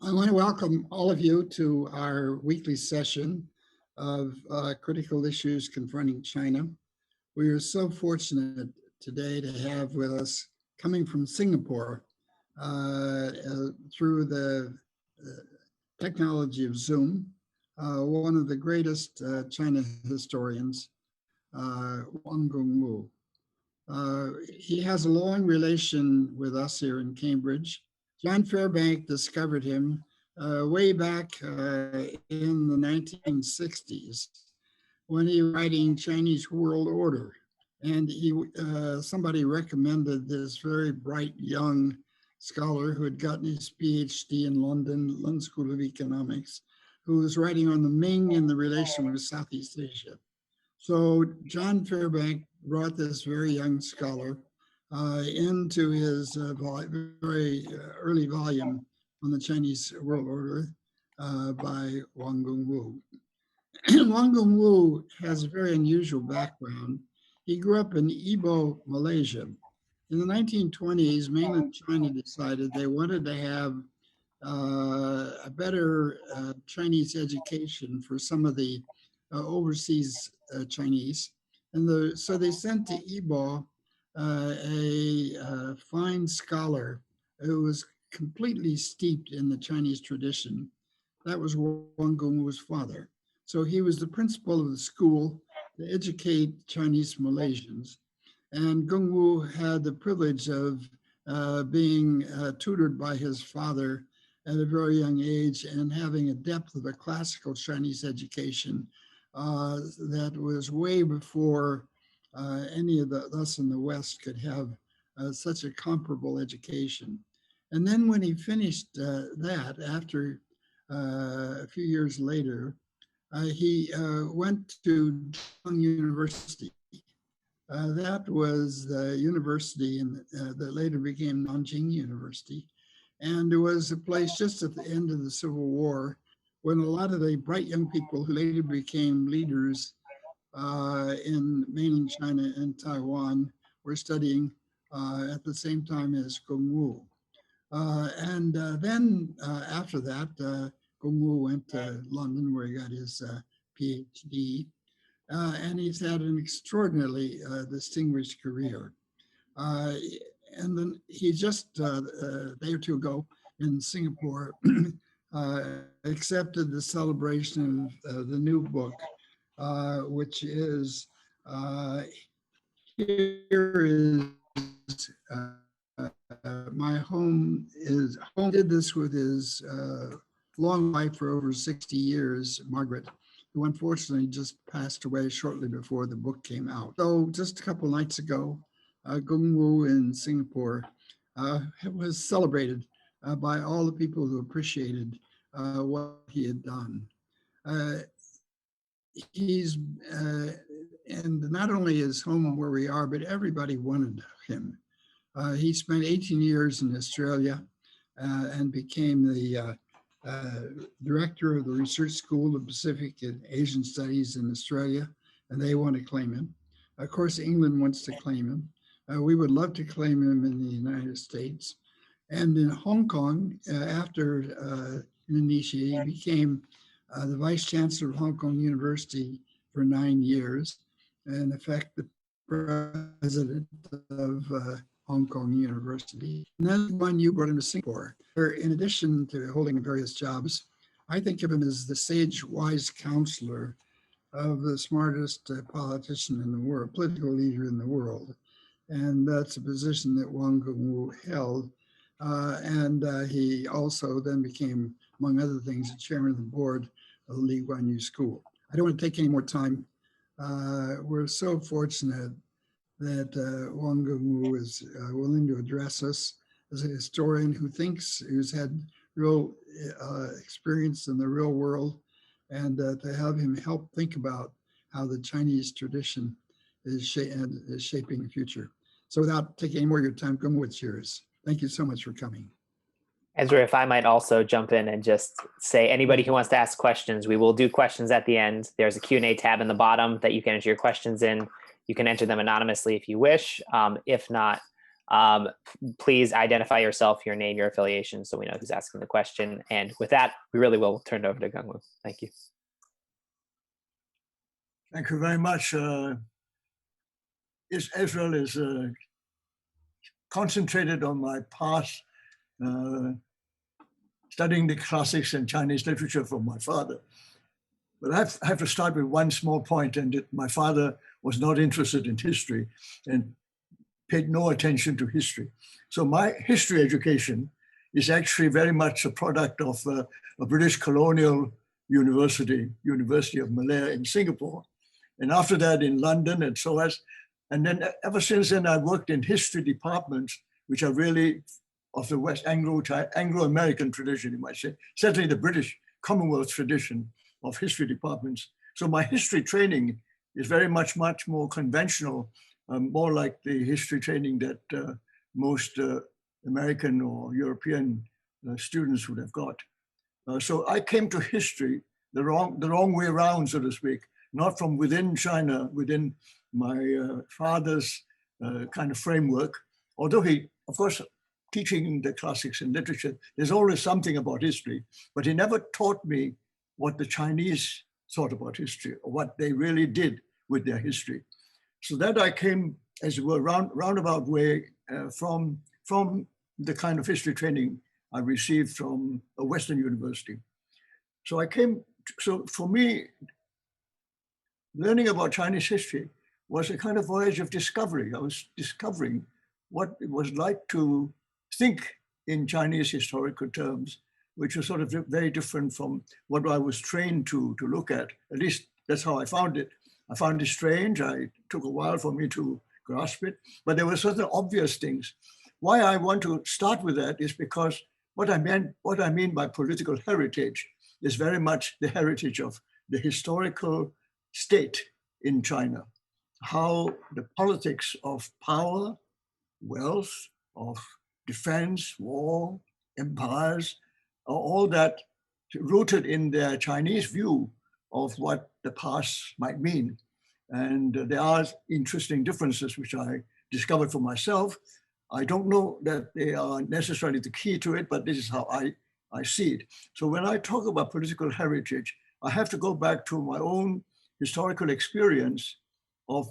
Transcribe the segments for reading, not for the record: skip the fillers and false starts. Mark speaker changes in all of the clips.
Speaker 1: I want to welcome all of you to our weekly session of critical issues confronting China. We are so fortunate today to have with us, coming from Singapore, through the technology of Zoom, one of the greatest China historians, Wang Gungwu. He has a long relation with us here in Cambridge. John Fairbank discovered him way back in the 1960s when he was writing Chinese World Order. And somebody recommended this very bright young scholar who had gotten his PhD in London School of Economics, who was writing on the Ming and the relation with Southeast Asia. So John Fairbank brought this very young scholar into his very early volume on the Chinese World Order by Wang Gungwu. Wang Gungwu has a very unusual background. He grew up in Ipoh, Malaysia. In the 1920s, mainland China decided they wanted to have a better Chinese education for some of the overseas Chinese. And so they sent to Ipoh a fine scholar who was completely steeped in the Chinese tradition. That was Wang Gungwu's father. So he was the principal of the school to educate Chinese Malaysians. And Gungwu had the privilege of being tutored by his father at a very young age and having a depth of a classical Chinese education that was way before any of us in the West could have such a comparable education. And then when he finished that, after a few years later, he went to Zhang University. That was the university that later became Nanjing University. And it was a place just at the end of the Civil War when a lot of the bright young people who later became leaders in mainland China and Taiwan were studying at the same time as Gungwu. And then after that, Gungwu went to London where he got his PhD. And he's had an extraordinarily distinguished career. And then he just a day or two ago in Singapore accepted the celebration of the new book, which is here is my home is home. Did this with his long wife for over 60 years, Margaret, who unfortunately just passed away shortly before the book came out. So just a couple of nights ago, Gungwu in Singapore was celebrated by all the people who appreciated what he had done. He's, and not only his home where we are, but everybody wanted him. He spent 18 years in Australia and became the director of the Research School of Pacific and Asian Studies in Australia, and they want to claim him. Of course, England wants to claim him. We would love to claim him in the United States. And in Hong Kong, after Indonesia, he became the Vice-Chancellor of Hong Kong University for 9 years, and in effect, the president of Hong Kong University. And then when you brought him to Singapore, where in addition to holding various jobs, I think of him as the sage, wise counselor of the smartest politician in the world, political leader in the world. And that's a position that Wang Gungwu held. He also then became, among other things, the chairman of the board of the Lee Kuan Yew School. I don't want to take any more time. We're so fortunate that Wang Gungwu is willing to address us as a historian who's had real experience in the real world, and to have him help think about how the Chinese tradition is shaping the future. So without taking any more of your time, Gungwu, it's yours. Thank you so much for coming.
Speaker 2: Ezra, if I might also jump in and just say, anybody who wants to ask questions, we will do questions at the end. There's a Q&A tab in the bottom that you can enter your questions in. You can enter them anonymously if you wish. If not, Please identify yourself, your name, your affiliation, so we know who's asking the question. And with that, we really will turn it over to Gungwu. Thank you.
Speaker 3: Thank you very much. Israel is concentrated on my past, studying the classics and Chinese literature from my father. But I have to start with one small point, and that my father was not interested in history and paid no attention to history. So my history education is actually very much a product of a British colonial university, University of Malaya in Singapore. And after that in London and SOAS. And then ever since then, I worked in history departments, which are really of the West Anglo-American tradition, you might say, certainly the British Commonwealth tradition of history departments. So my history training is very much more conventional, more like the history training that most American or European students would have got. So I came to history the wrong way around, so to speak, not from within China, within my father's kind of framework. Although he, of course, teaching the classics and literature, there's always something about history, but he never taught me what the Chinese thought about history or what they really did with their history. So that I came, as it were, roundabout way from the kind of history training I received from a Western university. So so for me, learning about Chinese history was a kind of voyage of discovery. I was discovering what it was like to think in Chinese historical terms, which was sort of very different from what I was trained to look at. At least that's how I found it. I found it strange. It took a while for me to grasp it, but there were certain obvious things. Why I want to start with that is because what I mean by political heritage is very much the heritage of the historical state in China, how the politics of power, wealth, of defense, war, empires, all that rooted in their Chinese view of what the past might mean. And there are interesting differences which I discovered for myself. I don't know that they are necessarily the key to it, but this is how I see it. So when I talk about political heritage, I have to go back to my own historical experience of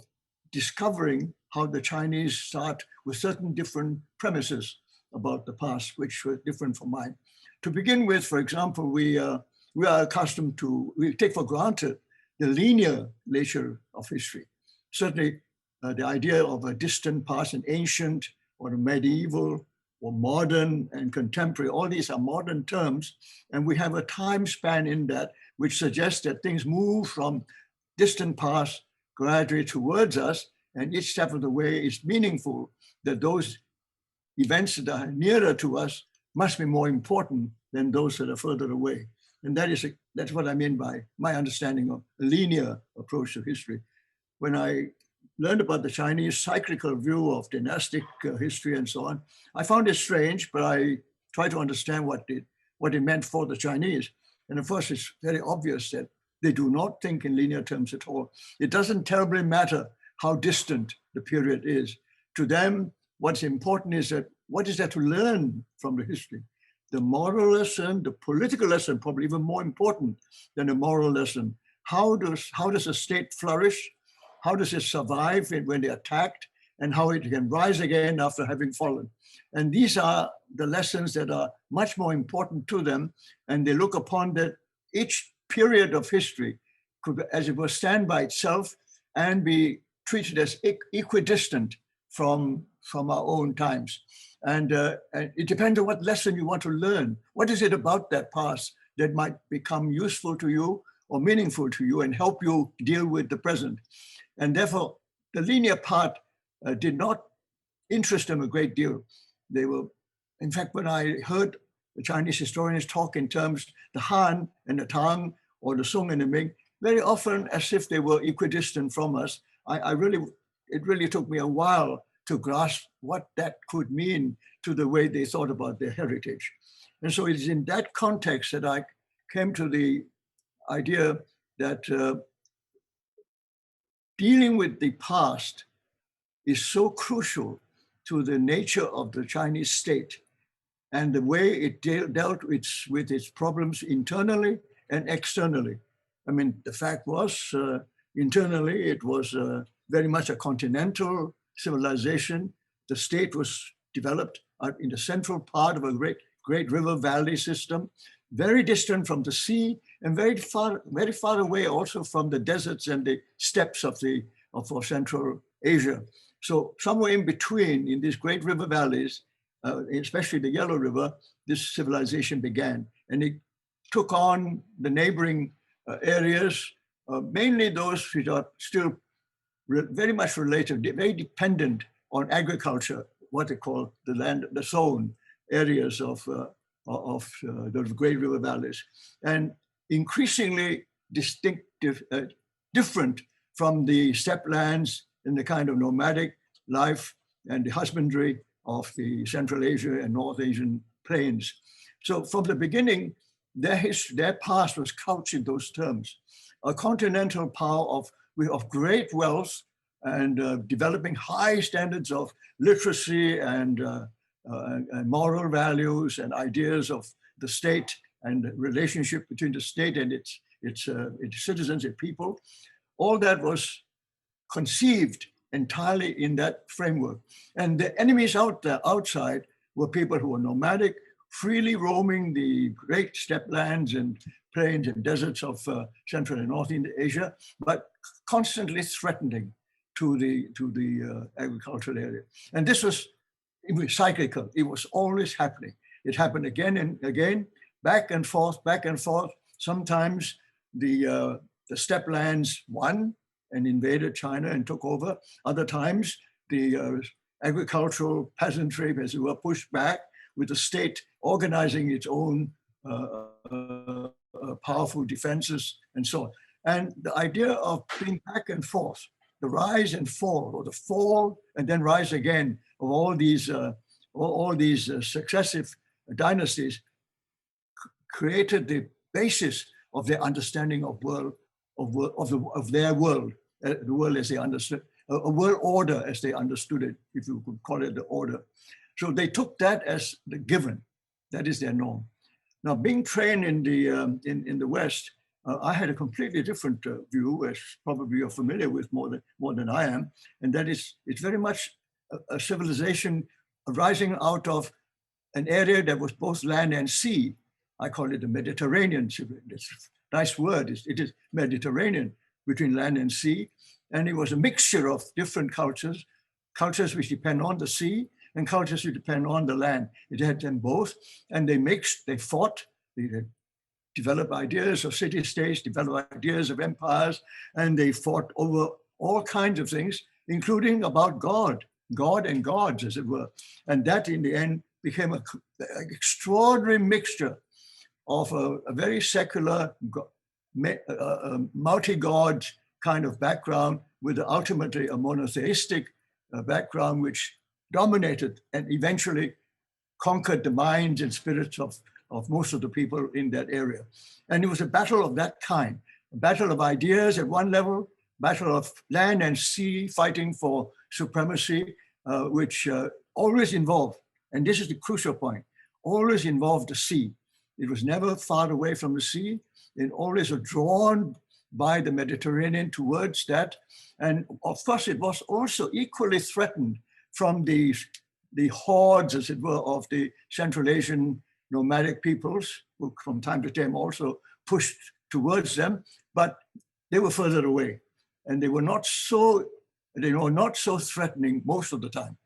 Speaker 3: discovering how the Chinese start with certain different premises about the past, which were different from mine. To begin with, for example, we are accustomed to, we take for granted the linear nature of history. Certainly the idea of a distant past, an ancient or a medieval or modern and contemporary, all these are modern terms. And we have a time span in that which suggests that things move from distant past gradually towards us, and each step of the way is meaningful, that those events that are nearer to us must be more important than those that are further away. And that's what I mean by my understanding of a linear approach to history. When I learned about the Chinese cyclical view of dynastic history and so on, I found it strange, but I tried to understand what it meant for the Chinese. And of course, it's very obvious that they do not think in linear terms at all. It doesn't terribly matter how distant the period is. To them, what's important is that what is there to learn from the history? The moral lesson, the political lesson, probably even more important than the moral lesson. How does a state flourish? How does it survive when they're attacked? And how it can rise again after having fallen. And these are the lessons that are much more important to them. And they look upon that each period of history could, as it were, stand by itself and be treated as equidistant from our own times. And it depends on what lesson you want to learn. What is it about that past that might become useful to you or meaningful to you and help you deal with the present? And therefore, the linear part did not interest them a great deal. They were, in fact, when I heard the Chinese historians talk in terms the Han and the Tang or the Song and the Ming, very often as if they were equidistant from us. It really took me a while to grasp what that could mean to the way they thought about their heritage. And so it's in that context that I came to the idea that dealing with the past is so crucial to the nature of the Chinese state and the way it dealt with its problems internally and externally. I mean, the fact was, internally, it was very much a continental civilization. The state was developed in the central part of a great river valley system, very distant from the sea and very far away also from the deserts and the steppes of Central Asia. So somewhere in between, in these great river valleys, especially the Yellow River, this civilization began. And it took on the neighboring areas, mainly those which are still very much related, very dependent on agriculture, what they call the zone areas of those great river valleys, and increasingly different from the steppe lands and the kind of nomadic life and the husbandry of the Central Asia and North Asian plains. So from the beginning, their past was couched in those terms. A continental power of great wealth and developing high standards of literacy and moral values and ideas of the state and the relationship between the state and its citizens, its people. All that was conceived entirely in that framework. And the enemies outside were people who were nomadic, freely roaming the great steppe lands and plains and deserts of Central and North Asia, but constantly threatening to the agricultural area. And this was cyclical. It was always happening. It happened again and again, back and forth. Sometimes the steppe lands won and invaded China and took over. Other times, the agricultural peasantry, as it were, pushed back with the state organizing its own powerful defenses and so on. And the idea of being back and forth, the rise and fall, or the fall and then rise again of all these successive dynasties, created the basis of their understanding of their world, the world as they understood, a world order as they understood it, if you could call it the order. So they took that as the given. That is their norm. Now, being trained in the West, I had a completely different view, as probably you're familiar with more than I am, and that is it's very much a civilization arising out of an area that was both land and sea. I call it the Mediterranean. It's a nice word. It is Mediterranean, between land and sea, and it was a mixture of different cultures which depend on the sea and cultures which depend on the land. It had them both, and they mixed, they fought, they developed ideas of city-states, developed ideas of empires, and they fought over all kinds of things, including about God and gods, as it were. And that, in the end, became an extraordinary mixture of a very secular, multi-god kind of background with ultimately a monotheistic background which dominated and eventually conquered the minds and spirits of most of the people in that area. And it was a battle of that kind, a battle of ideas at one level, battle of land and sea fighting for supremacy, which always involved, and this is the crucial point, always involved the sea. It was never far away from the sea. It always was drawn by the Mediterranean towards that. And of course, it was also equally threatened from the hordes, as it were, of the Central Asian nomadic peoples, who from time to time also pushed towards them, but they were further away. And they were not so threatening most of the time.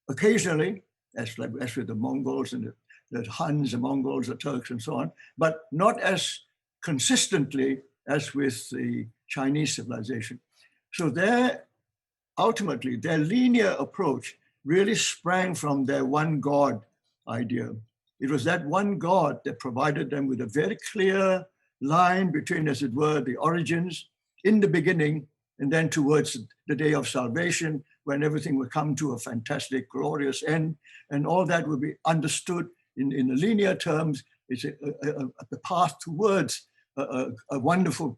Speaker 3: Occasionally, as with the Mongols and the Huns, the Mongols, the Turks, and so on, but not as consistently as with the Chinese civilization. So ultimately, their linear approach really sprang from their one God idea. It was that one God that provided them with a very clear line between, as it were, the origins in the beginning, and then towards the day of salvation, when everything would come to a fantastic, glorious end, and all that would be understood in the linear terms. It's a path towards a wonderful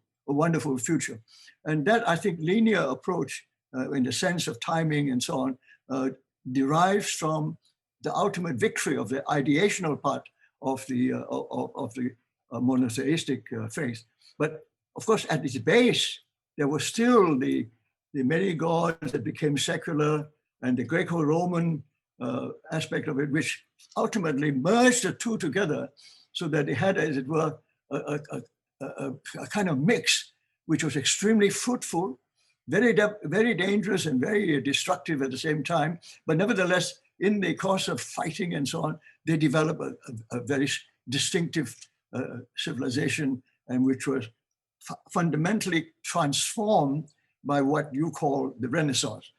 Speaker 3: future. And that, I think, linear approach in the sense of timing and so on, derives from the ultimate victory of the ideational part of the monotheistic faith. But of course, at its base, there was still the many gods that became secular, and the Greco-Roman aspect of it, which ultimately merged the two together so that they had, as it were, a kind of mix, which was extremely fruitful, very dangerous and very destructive at the same time. But nevertheless, in the course of fighting and so on, they developed a very distinctive civilization, and which was fundamentally transformed by what you call the Renaissance,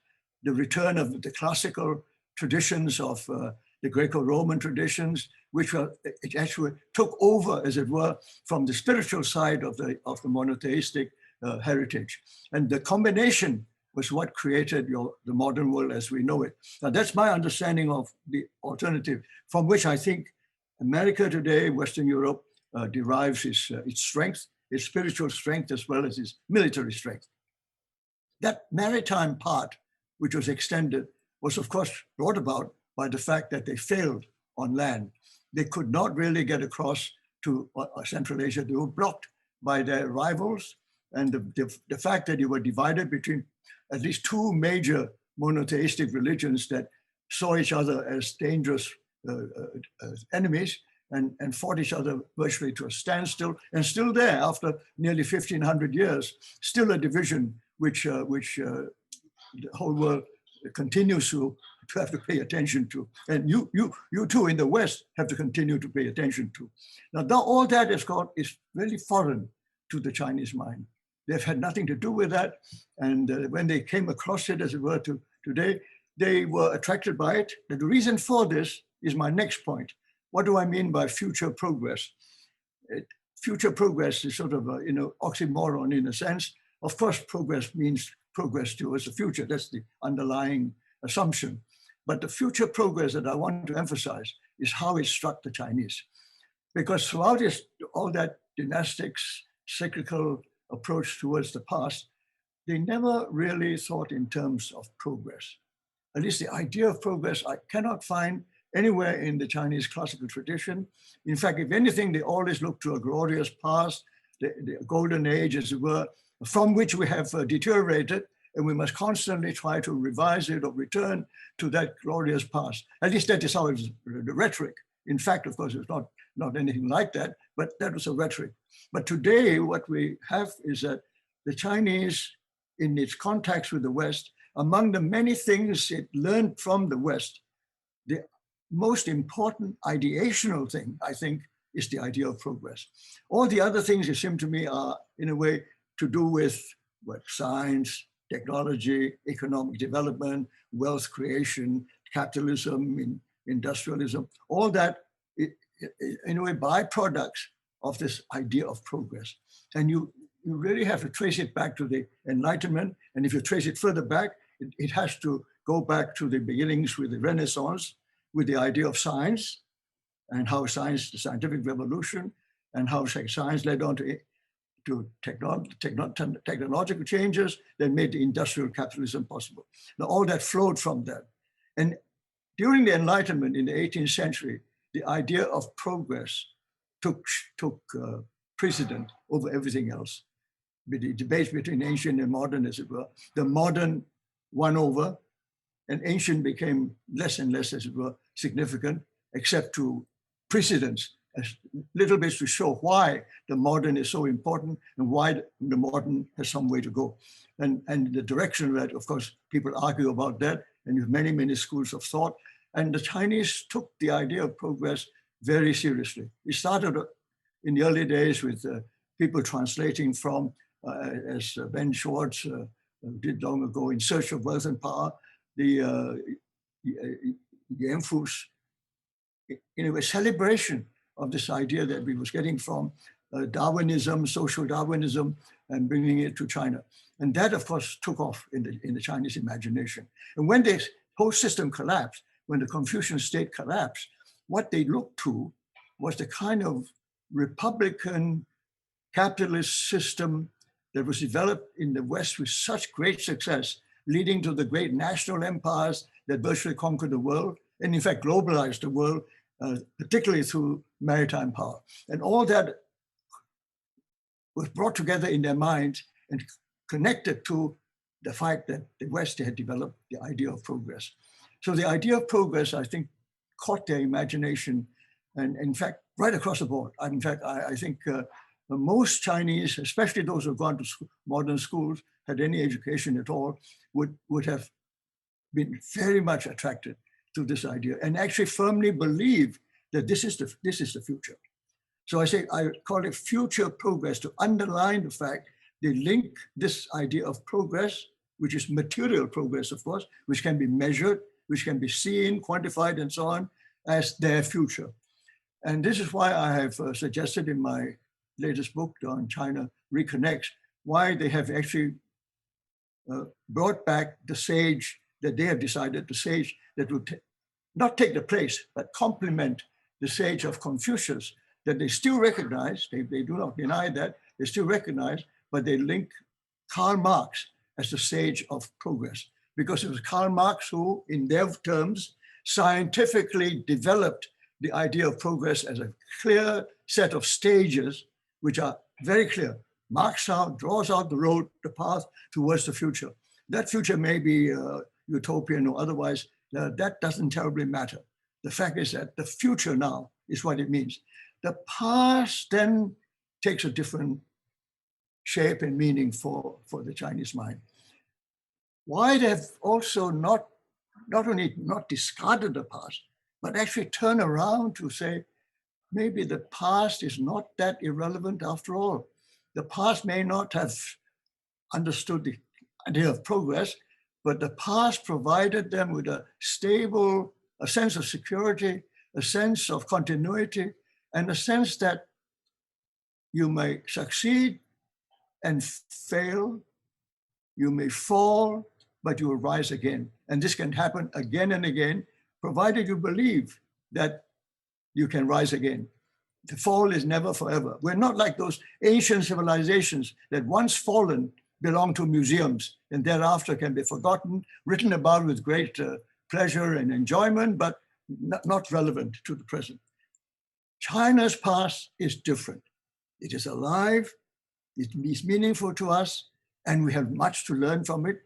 Speaker 3: the return of the classical traditions of the Greco-Roman traditions, which it actually took over, as it were, from the spiritual side of the monotheistic heritage. And the combination was what created the modern world as we know it. Now, that's my understanding of the alternative, from which I think America today, Western Europe, derives its strength, its spiritual strength, as well as its military strength. That maritime part, which was extended, was of course brought about by the fact that they failed on land. They could not really get across to Central Asia. They were blocked by their rivals, and the fact that they were divided between at least two major monotheistic religions that saw each other as dangerous enemies and fought each other virtually to a standstill, and still there after nearly 1,500 years, still a division which the whole world continues to have to pay attention to. And you too in the West have to continue to pay attention to. Now all that is really foreign to the Chinese mind. They've had nothing to do with that. And when they came across it, as it were, to today, they were attracted by it. And the reason for this is my next point. What do I mean by future progress? Future progress is sort of a oxymoron in a sense. Of course, progress means progress towards the future. That's the underlying assumption. But the future progress that I want to emphasize is how it struck the Chinese. Because throughout all that dynastics, cyclical approach towards the past, they never really thought in terms of progress. At least the idea of progress, I cannot find anywhere in the Chinese classical tradition. In fact, if anything, they always look to a glorious past, the golden age, as it were, from which we have deteriorated, and we must constantly try to revise it or return to that glorious past. At least that is how it's the rhetoric. In fact, of course, it's not anything like that, but that was a rhetoric. But today, what we have is that the Chinese, in its contacts with the West, among the many things it learned from the West, the most important ideational thing, I think, is the idea of progress. All the other things, it seems to me, are in a way to do with science, technology, economic development, wealth creation, capitalism, industrialism, all that, in a way, byproducts of this idea of progress. And you really have to trace it back to the Enlightenment. And if you trace it further back, it has to go back to the beginnings with the Renaissance, with the idea of science, and how science, the scientific revolution, and how science led on to technological changes that made the industrial capitalism possible. Now, all that flowed from that. And during the Enlightenment in the 18th century, the idea of progress took precedent over everything else. The debates between ancient and modern, as it were, the modern won over, and ancient became less and less, as it were, significant, except to precedents, as little bits to show why the modern is so important and why the modern has some way to go. And the direction that, of course, people argue about that, and you have many, many schools of thought. And the Chinese took the idea of progress very seriously. It started in the early days with people translating from, as Ben Schwartz did long ago, In Search of Wealth and Power, the Yanfu's, in a way, celebration of this idea that we was getting from Darwinism, social Darwinism, and bringing it to China. And that, of course, took off in the Chinese imagination. And when this whole system collapsed, when the Confucian state collapsed, what they looked to was the kind of republican capitalist system that was developed in the West with such great success leading to the great national empires that virtually conquered the world, and in fact globalized the world, particularly through maritime power. And all that was brought together in their minds and connected to the fact that the West had developed the idea of progress. So the idea of progress, I think, caught their imagination, and in fact, right across the board. In fact, I think most Chinese, especially those who have gone to modern schools, had any education at all, would have been very much attracted to this idea and actually firmly believe that this is the future. So I call it future progress to underline the fact they link this idea of progress, which is material progress, of course, which can be measured, which can be seen, quantified, and so on, as their future. And this is why I have suggested in my latest book on China Reconnects, why they have actually brought back the sage that they have decided, the sage that would not take the place, but complement the sage of Confucius, that they still recognize, they do not deny that, they still recognize, but they link Karl Marx as the sage of progress, because it was Karl Marx who, in their terms, scientifically developed the idea of progress as a clear set of stages, which are very clear, marks out, draws out the road, the path towards the future. That future may be utopian or otherwise, that doesn't terribly matter. The fact is that the future now is what it means. The past then takes a different shape and meaning for the Chinese mind. Why they have also not only not discarded the past, but actually turn around to say, maybe the past is not that irrelevant after all. The past may not have understood the idea of progress, but the past provided them with a stable, a sense of security, a sense of continuity, and a sense that you may succeed and fail, you may fall, but you will rise again. And this can happen again and again, provided you believe that you can rise again. The fall is never forever. We're not like those ancient civilizations that once fallen belong to museums and thereafter can be forgotten, written about with great pleasure and enjoyment, but not relevant to the present. China's past is different. It is alive, it is meaningful to us, and we have much to learn from it.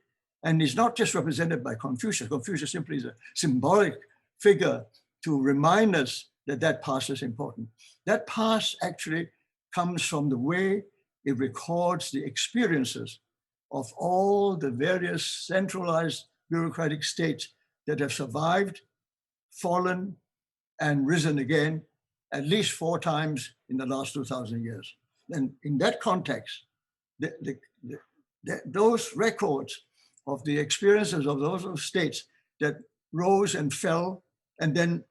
Speaker 3: And it's not just represented by Confucius. Confucius simply is a symbolic figure to remind us that that past is important. That past actually comes from the way it records the experiences of all the various centralized bureaucratic states that have survived, fallen, and risen again at least 4 times in the last 2,000 years. And in that context, those records of the experiences of those states that rose and fell and then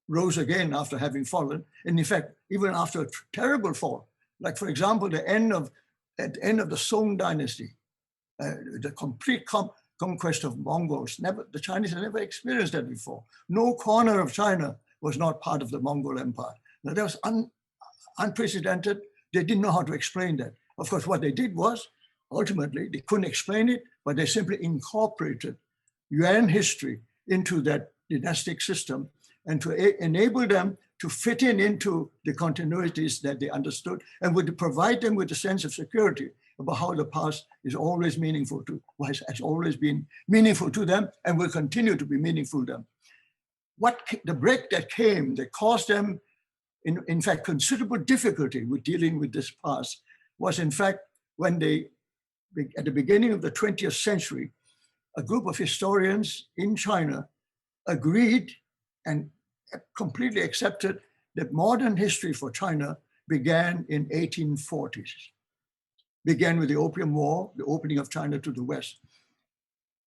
Speaker 3: rose again after having fallen, and in fact, even after a terrible fall, like for example, at the end of the Song dynasty, the complete conquest of Mongols, the Chinese had never experienced that before. No corner of China was not part of the Mongol Empire. Now that was unprecedented. They didn't know how to explain that. Of course, what they did was, ultimately, they couldn't explain it, but they simply incorporated Yuan history into that dynastic system and to enable them to fit into the continuities that they understood and would provide them with a sense of security about how the past is always meaningful to, has always been meaningful to them and will continue to be meaningful to them. The break that came that caused them, in fact, considerable difficulty with dealing with this past was in fact when they, at the beginning of the 20th century, a group of historians in China agreed and completely accepted that modern history for China began in 1840s. Began with the Opium War, the opening of China to the West.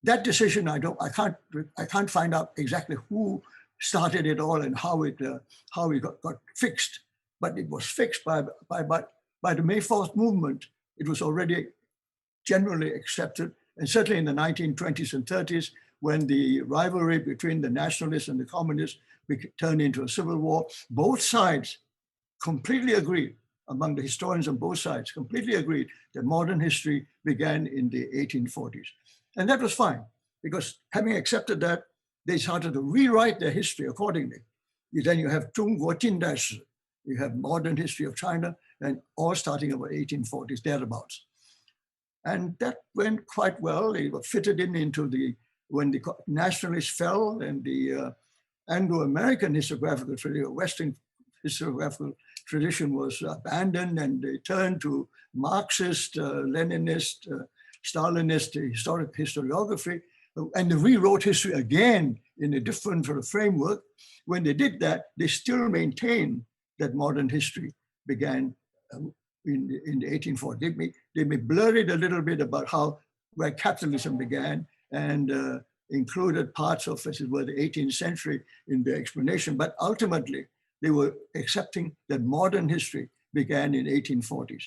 Speaker 3: That decision, I can't find out exactly who started it all and how it got fixed, but it was fixed by the May 4th movement. It was already generally accepted, and certainly in the 1920s and 30s, when the rivalry between the nationalists and the communists turned into a civil war, both sides completely agreed, among the historians on both sides, completely agreed that modern history began in the 1840s. And that was fine, because having accepted that, they started to rewrite their history accordingly. Then you have 中国近代史, you have modern history of China, and all starting about 1840s, thereabouts. And that went quite well. They were fitted in into when the nationalists fell and the Anglo-American historiographical tradition, Western historiographical tradition was abandoned, and they turned to Marxist, Leninist, Stalinist historiography, and they rewrote history again in a different sort of framework. When they did that, they still maintained that modern history began in the 1840s. They may blur it a little bit about where capitalism began, and included parts of, as it were, the 18th century in their explanation, but ultimately they were accepting that modern history began in 1840s.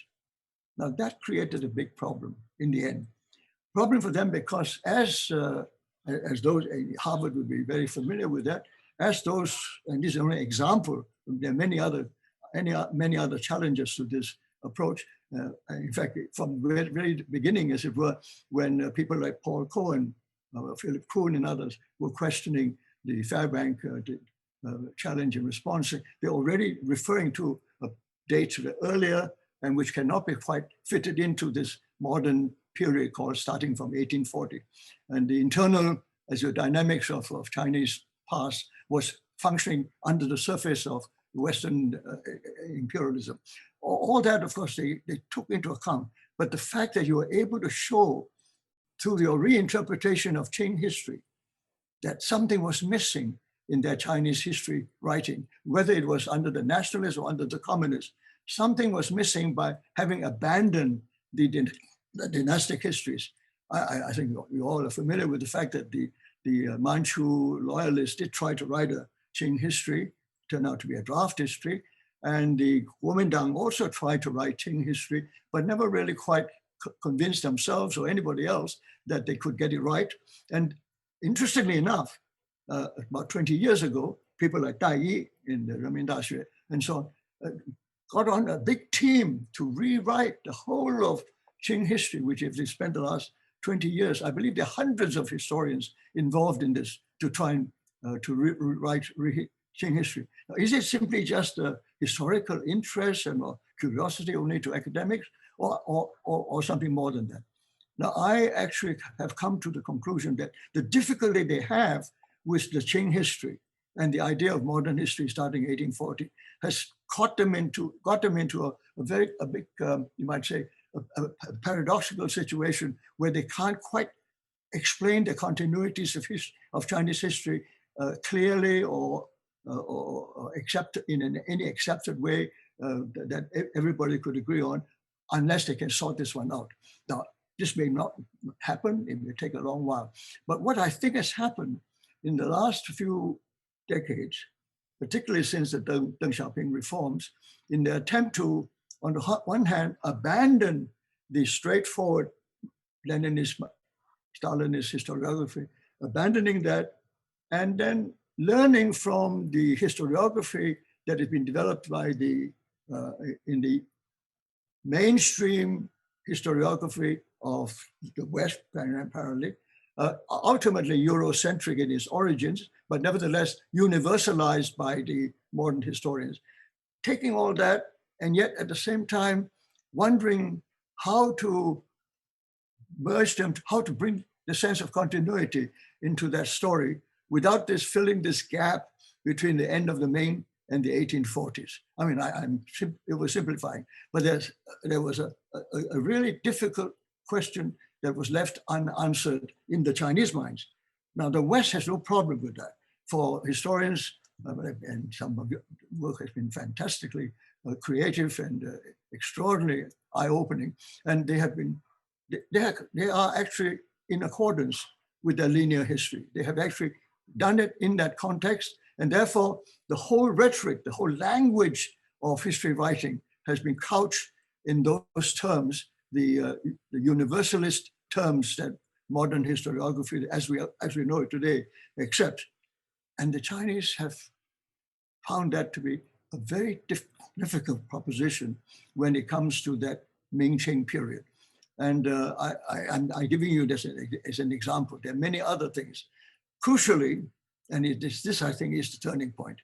Speaker 3: Now that created a big problem in the end. Problem for them because as those, Harvard would be very familiar with that, as those, and this is only an example, there are many other challenges to this approach. In fact, from the very beginning, as it were, when people like Paul Cohen, Philip Kuhn and others were questioning the Fairbank challenge and response, they're already referring to a date earlier and which cannot be quite fitted into this modern period called starting from 1840. And the internal, as your dynamics of Chinese past was functioning under the surface of Western imperialism. All that, of course, they took into account. But the fact that you were able to show through your reinterpretation of Qing history that something was missing in their Chinese history writing, whether it was under the nationalists or under the communists, something was missing by having abandoned the dynastic histories. I think you all are familiar with the fact that the Manchu loyalists did try to write a Qing history, turned out to be a draft history, and the Kuomintang also tried to write Qing history, but never really quite convinced themselves or anybody else that they could get it right. And interestingly enough, about 20 years ago, people like Dai Yi in the Renmin Daxue and so on got on a big team to rewrite the whole of Qing history, which if they spent the last 20 years, I believe there are hundreds of historians involved in this to try and to rewrite Qing history. Now, is it simply just a historical interest and curiosity only to academics, or something more than that? Now, I actually have come to the conclusion that the difficulty they have with the Qing history and the idea of modern history starting 1840 has got them into a big, you might say, a paradoxical situation where they can't quite explain the continuities of Chinese history clearly or accept in any accepted way that everybody could agree on, unless they can sort this one out. Now, this may not happen, it may take a long while. But what I think has happened in the last few decades, particularly since the Deng Xiaoping reforms, in the attempt to, on the one hand, abandon the straightforward Leninist, Stalinist historiography, abandoning that, and then learning from the historiography that has been developed by in the mainstream historiography of the West, apparently, ultimately Eurocentric in its origins, but nevertheless universalized by the modern historians. Taking all that, and yet at the same time, wondering how to merge them, how to bring the sense of continuity into that story without this filling this gap between the end of the Ming and the 1840s. I mean, it was simplifying, but there was a really difficult question that was left unanswered in the Chinese minds. Now, the West has no problem with that. For historians, and some of your work has been fantastically creative and extraordinarily eye-opening, and they are actually in accordance with their linear history. They have actually done it in that context, and therefore the whole rhetoric, the whole language of history writing has been couched in those terms, the universalist terms that modern historiography, as we know it today, accepts. And the Chinese have found that to be a very difficult proposition when it comes to that Ming-Qing period. And I'm giving you this as an example. There are many other things. Crucially, and this I think is the turning point,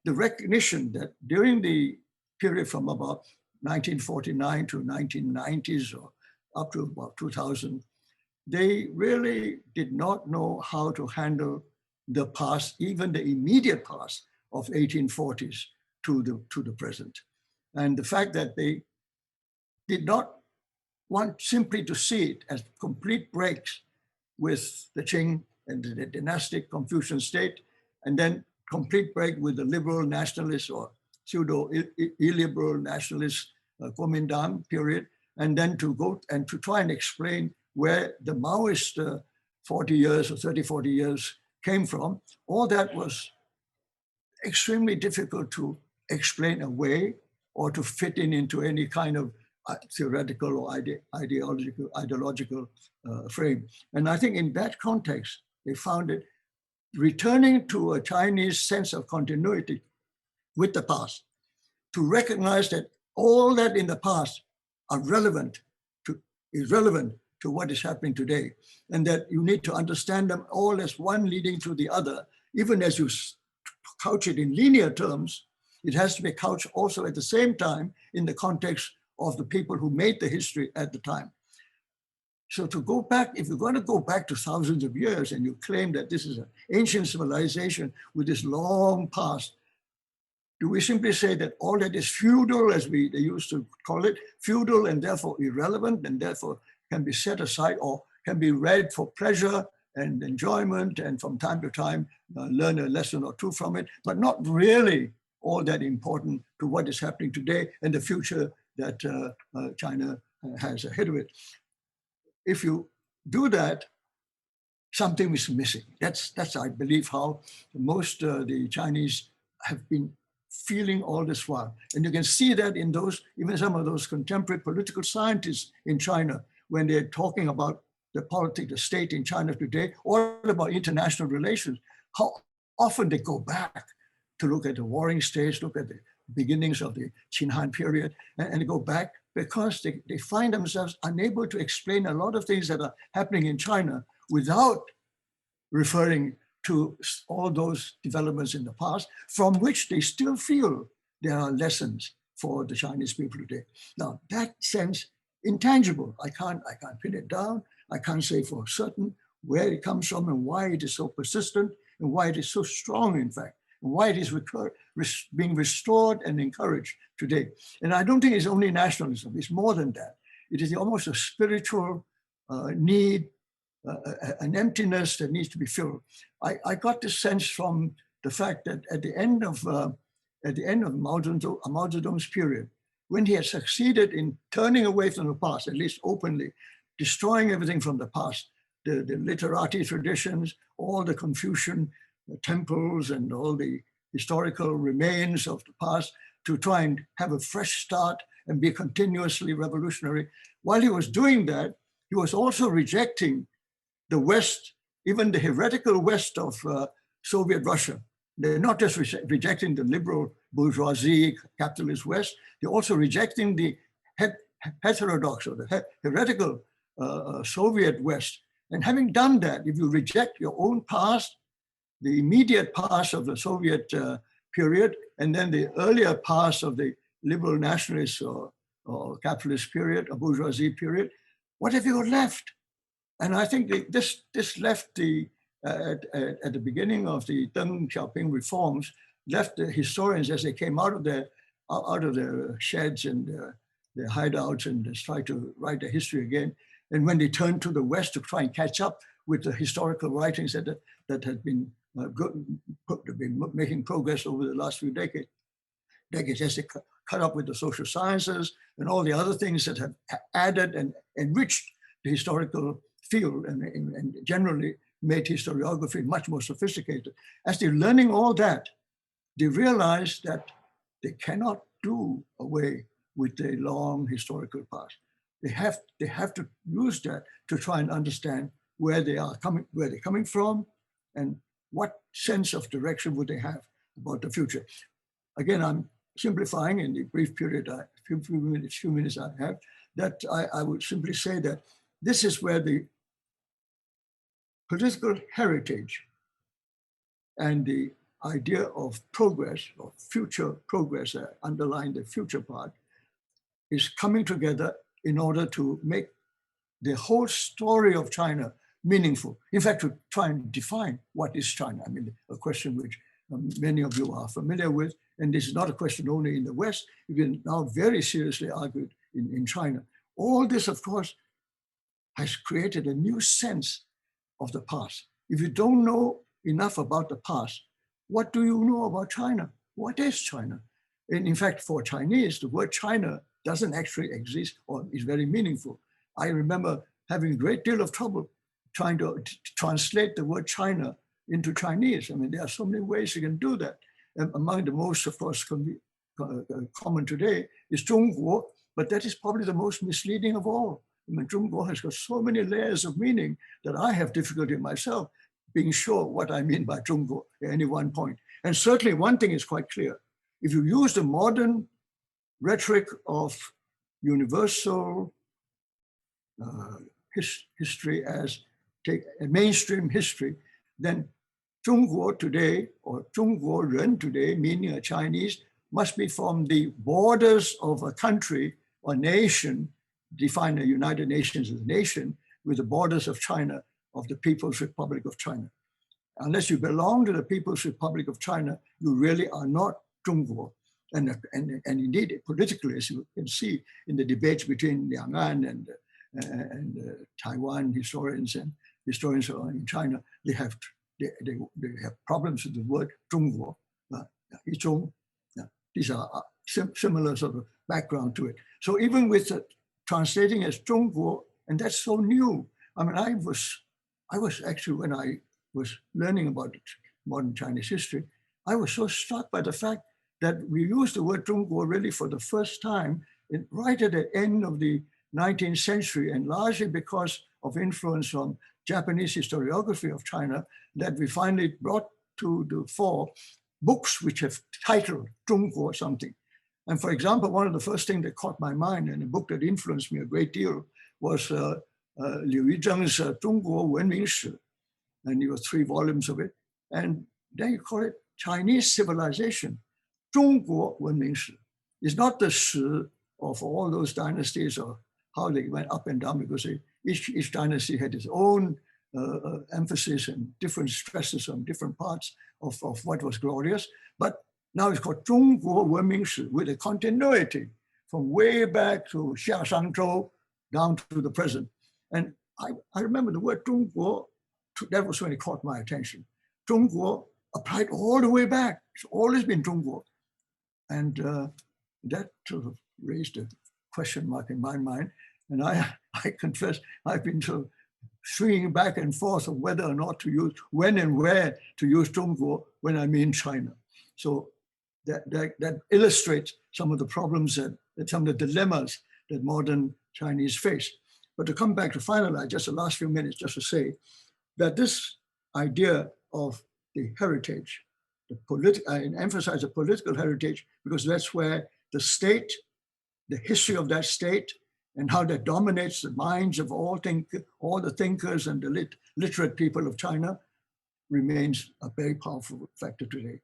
Speaker 3: the recognition that during the period from about 1949 to 1990s or up to about 2000, they really did not know how to handle the past, even the immediate past of 1840s to the present. And the fact that they did not want simply to see it as complete breaks with the Qing and the dynastic Confucian state, and then complete break with the liberal nationalist or pseudo illiberal nationalist Kuomintang period, and then to go and to try and explain where the Maoist 40 years or 30, 40 years came from. All that was extremely difficult to explain away or to fit into any kind of theoretical or ideological frame. And I think in that context, they found it returning to a Chinese sense of continuity with the past, to recognize that all that in the past is relevant to what is happening today, and that you need to understand them all as one leading to the other. Even as you couch it in linear terms, it has to be couched also at the same time in the context of the people who made the history at the time. So to go back, if you're going to go back to thousands of years and you claim that this is an ancient civilization with this long past, do we simply say that all that is feudal, as they used to call it, feudal and therefore irrelevant and therefore can be set aside or can be read for pleasure and enjoyment and from time to time learn a lesson or two from it, but not really all that important to what is happening today and the future that China has ahead of it? If you do that, something is missing. That's I believe, how most the Chinese have been feeling all this while. And you can see that in those, even some of those contemporary political scientists in China, when they're talking about the politics, the state in China today, or about international relations, how often they go back to look at the warring states, look at the beginnings of the Qin Han period, and go back because they find themselves unable to explain a lot of things that are happening in China without referring to all those developments in the past, from which they still feel there are lessons for the Chinese people today. Now, that sense, intangible, I can't pin it down. I can't say for certain where it comes from and why it is so persistent and why it is so strong, in fact, and why it is being restored and encouraged today. And I don't think it's only nationalism, it's more than that. It is almost a spiritual need, an emptiness that needs to be filled. I got this sense from the fact that at the end of Mao Zedong's period, when he had succeeded in turning away from the past, at least openly, destroying everything from the past, the literati traditions, all the Confucian temples and all the historical remains of the past, to try and have a fresh start and be continuously revolutionary. While he was doing that, he was also rejecting the West, even the heretical West of Soviet Russia. They're not just rejecting the liberal bourgeoisie capitalist West, they're also rejecting the heterodox or the heretical Soviet West. And having done that, if you reject your own past, the immediate past of the Soviet period, and then the earlier past of the liberal nationalist or capitalist period, or bourgeoisie period, what have you got left? And I think this left at the beginning of the Deng Xiaoping reforms, left the historians as they came out of their sheds and their hideouts and tried to write their history again. And when they turned to the West to try and catch up with the historical writings that had been making progress over the last few decades, as they cut up with the social sciences and all the other things that have added and enriched the historical field and generally made historiography much more sophisticated. As they're learning all that, they realize that they cannot do away with the long historical past. They have to use that to try and understand where they're coming from, and what sense of direction would they have about the future. Again, I'm simplifying in the brief period, few minutes I have, that I would simply say that this is where the political heritage and the idea of progress or future progress, underlying the future part, is coming together in order to make the whole story of China meaningful. In fact, to try and define what is China. I mean, a question which many of you are familiar with, and this is not a question only in the West, it is now very seriously argued in China. All this, of course, has created a new sense of the past. If you don't know enough about the past, what do you know about China? What is China? And in fact, for Chinese, the word China doesn't actually exist or is very meaningful. I remember having a great deal of trouble trying to translate the word China into Chinese. I mean, there are so many ways you can do that. And among the most, of course, common today is 中国, but that is probably the most misleading of all. I mean, 中国has got so many layers of meaning that I have difficulty myself being sure what I mean by 中国 at any one point. And certainly one thing is quite clear. If you use the modern rhetoric of universal history as take a mainstream history, then 中国 today, or 中国人 today, meaning a Chinese, must be from the borders of a country or nation, define the United Nations as a nation, with the borders of China, of the People's Republic of China. Unless you belong to the People's Republic of China, you really are not 中国. And indeed, politically, as you can see in the debates between Liang An and Taiwan historians and historians in China, they have problems with the word 中国, 一中. These are similar sort of background to it. So even with translating as 中国, and that's so new. I mean, I was actually, when I was learning about modern Chinese history, I was so struck by the fact that we used the word 中国 really for the first time right at the end of the 19th century, and largely because of influence from Japanese historiography of China, that we finally brought to the fore books which have titled 中国 something. And for example, one of the first things that caught my mind, and a book that influenced me a great deal, was Liu Yizheng's 中国文明史, and there were 3 volumes of it. And then you call it Chinese civilization. 中国文明史 is not the 史 of all those dynasties or how they went up and down, because each dynasty had its own emphasis and different stresses on different parts of what was glorious. But now it's called 中国文明史 with a continuity from way back to Xia Shangzhou down to the present. And I remember the word 中国, that was when it caught my attention. 中国 applied all the way back. It's always been 中国. And that sort of raised a question mark in my mind. And I confess, I've been sort of swinging back and forth of whether or not to use, when and where to use 中国 when I mean China. So that illustrates some of the problems that some of the dilemmas that modern Chinese face. But to come back to finalize just the last few minutes, just to say that this idea of the heritage, I emphasize the political heritage because that's where the state, the history of that state, and how that dominates the minds of all the thinkers and the literate people of China remains a very powerful factor today.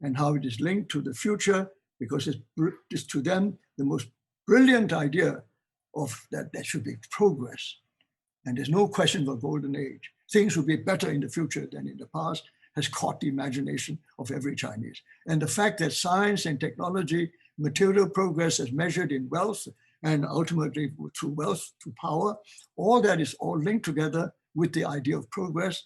Speaker 3: And how it is linked to the future, because it's to them the most brilliant idea of that there should be progress. And there's no question of a golden age. Things will be better in the future than in the past has caught the imagination of every Chinese. And the fact that science and technology, material progress as measured in wealth, and ultimately through wealth to power, all that is all linked together with the idea of progress,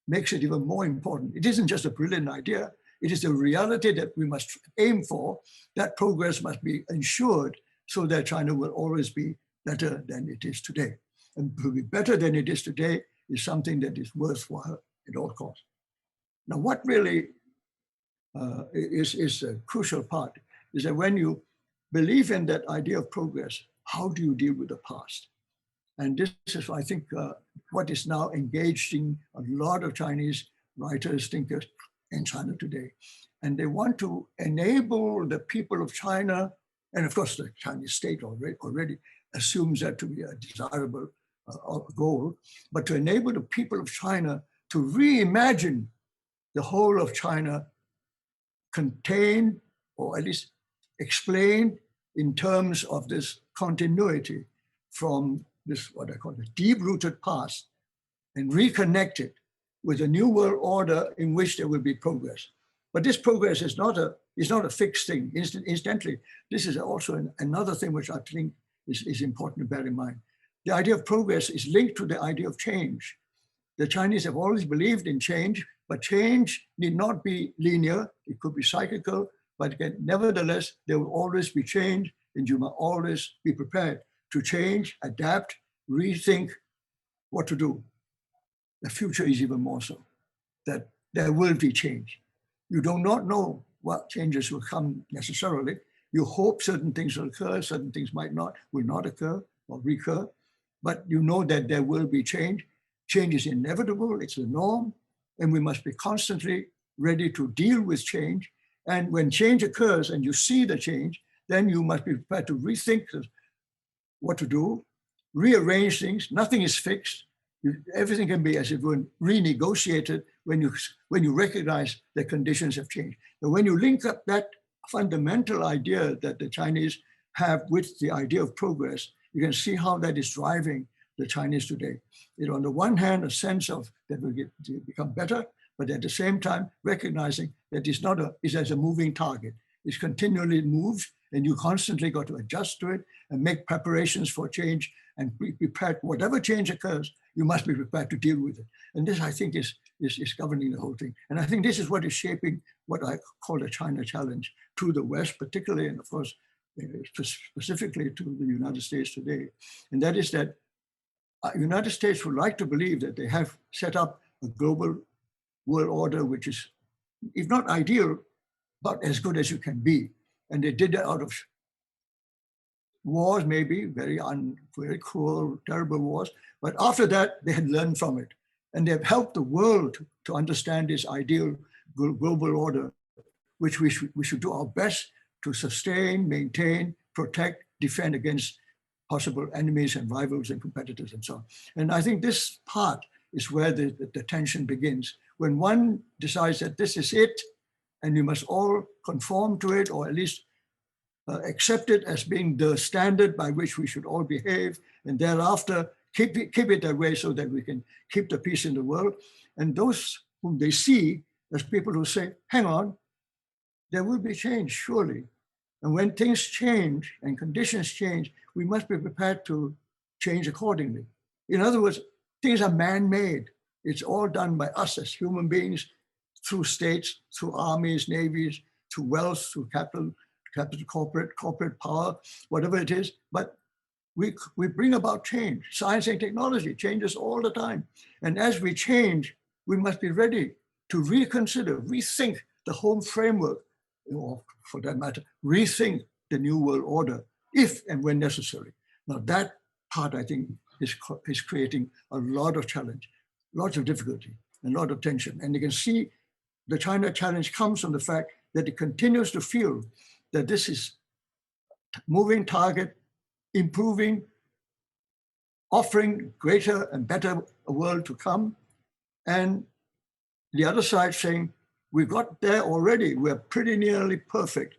Speaker 3: makes it even more important. It isn't just a brilliant idea, it is a reality that we must aim for. That progress must be ensured so that China will always be better than it is today. And to be better than it is today is something that is worthwhile at all costs. Now, what really is a crucial part is that when you believe in that idea of progress, how do you deal with the past? And this is, I think, what is now engaging a lot of Chinese writers, thinkers in China today. And they want to enable the people of China, and of course the Chinese state already assumes that to be a desirable goal, but to enable the people of China to reimagine the whole of China contained, or at least explained in terms of this continuity from this, what I call the deep-rooted past, and reconnect it with a new world order in which there will be progress. But this progress is not a fixed thing. Incidentally, this is also another thing which I think is important to bear in mind. The idea of progress is linked to the idea of change. The Chinese have always believed in change, but change need not be linear. It could be cyclical, but again, nevertheless, there will always be change, and you must always be prepared to change, adapt, rethink what to do. The future is even more so, that there will be change. You do not know what changes will come necessarily. You hope certain things will occur, certain things will not occur or recur, but you know that there will be change. Change is inevitable, it's the norm, and we must be constantly ready to deal with change. And when change occurs and you see the change, then you must be prepared to rethink what to do, rearrange things. Nothing is fixed. Everything can be, as it were, renegotiated when you recognize that conditions have changed. But when you link up that fundamental idea that the Chinese have with the idea of progress, you can see how that is driving the Chinese today. On the one hand, a sense of that will become better, but at the same time, recognizing that it's as a moving target. It continually moves, and you constantly got to adjust to it and make preparations for change and be prepared. Whatever change occurs, you must be prepared to deal with it. And this, I think, is governing the whole thing. And I think this is what is shaping what I call the China challenge to the West, particularly, and of course, specifically to the United States today. And that is that the United States would like to believe that they have set up a global world order, which is, if not ideal, but as good as you can be. And they did that out of wars, maybe, very cruel, terrible wars. But after that, they had learned from it. And they've helped the world to understand this ideal global order, which we should do our best to sustain, maintain, protect, defend against possible enemies and rivals and competitors and so on. And I think this part is where the tension begins. When one decides that this is it, and you must all conform to it, or at least accept it as being the standard by which we should all behave, and thereafter keep it that way so that we can keep the peace in the world. And those whom they see as people who say, hang on, there will be change, surely. And when things change and conditions change, we must be prepared to change accordingly. In other words, things are man-made. It's all done by us as human beings, through states, through armies, navies, through wealth, through capital, corporate power, whatever it is. But we bring about change. Science and technology changes all the time. And as we change, we must be ready to reconsider, rethink the whole framework, or for that matter, rethink the new world order, if and when necessary. Now that part, I think, is creating a lot of challenge, lots of difficulty, and a lot of tension. And you can see the China challenge comes from the fact that it continues to feel that this is moving target, improving, offering greater and better a world to come. And the other side saying, we got there already, we're pretty nearly perfect.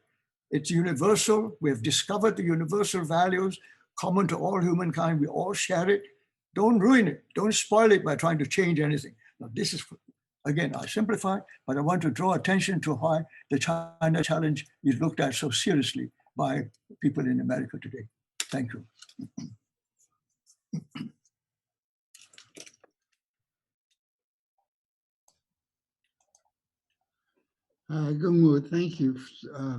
Speaker 3: It's universal, we have discovered the universal values common to all humankind, we all share it. Don't ruin it, don't spoil it by trying to change anything. Now this is, again, I simplify, but I want to draw attention to why the China challenge is looked at so seriously by people in America today. Thank you.
Speaker 1: Gungwu, thank you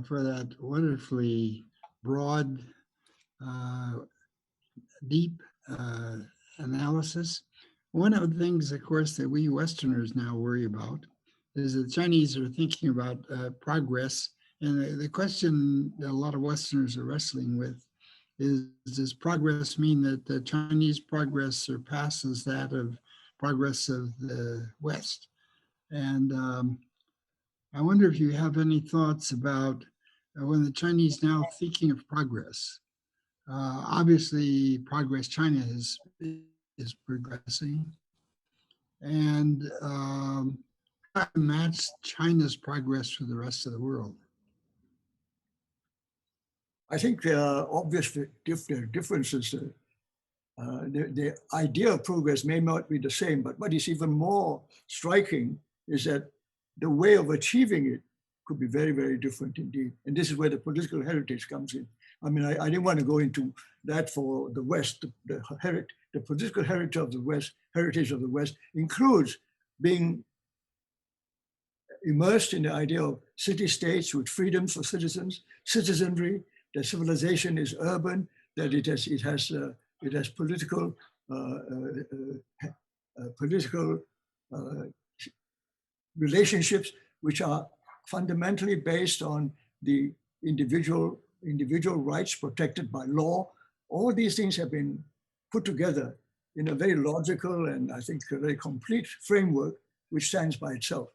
Speaker 1: for that wonderfully broad, deep analysis. One of the things, of course, that we Westerners now worry about is that the Chinese are thinking about progress. And the question that a lot of Westerners are wrestling with is, does progress mean that the Chinese progress surpasses that of progress of the West? And I wonder if you have any thoughts about when the Chinese now thinking of progress, Obviously, progress China is progressing, and match China's progress for the rest of the world.
Speaker 3: I think there are obvious differences. The idea of progress may not be the same, but what is even more striking is that the way of achieving it could be very, very different indeed. And this is where the political heritage comes in. I mean, I didn't want to go into that for the West. The political heritage of the West includes being immersed in the idea of city-states with freedoms for citizens, citizenry, that civilization is urban, that it has political relationships which are fundamentally based on the individual rights protected by law. All these things have been put together in a very logical and I think a very complete framework which stands by itself.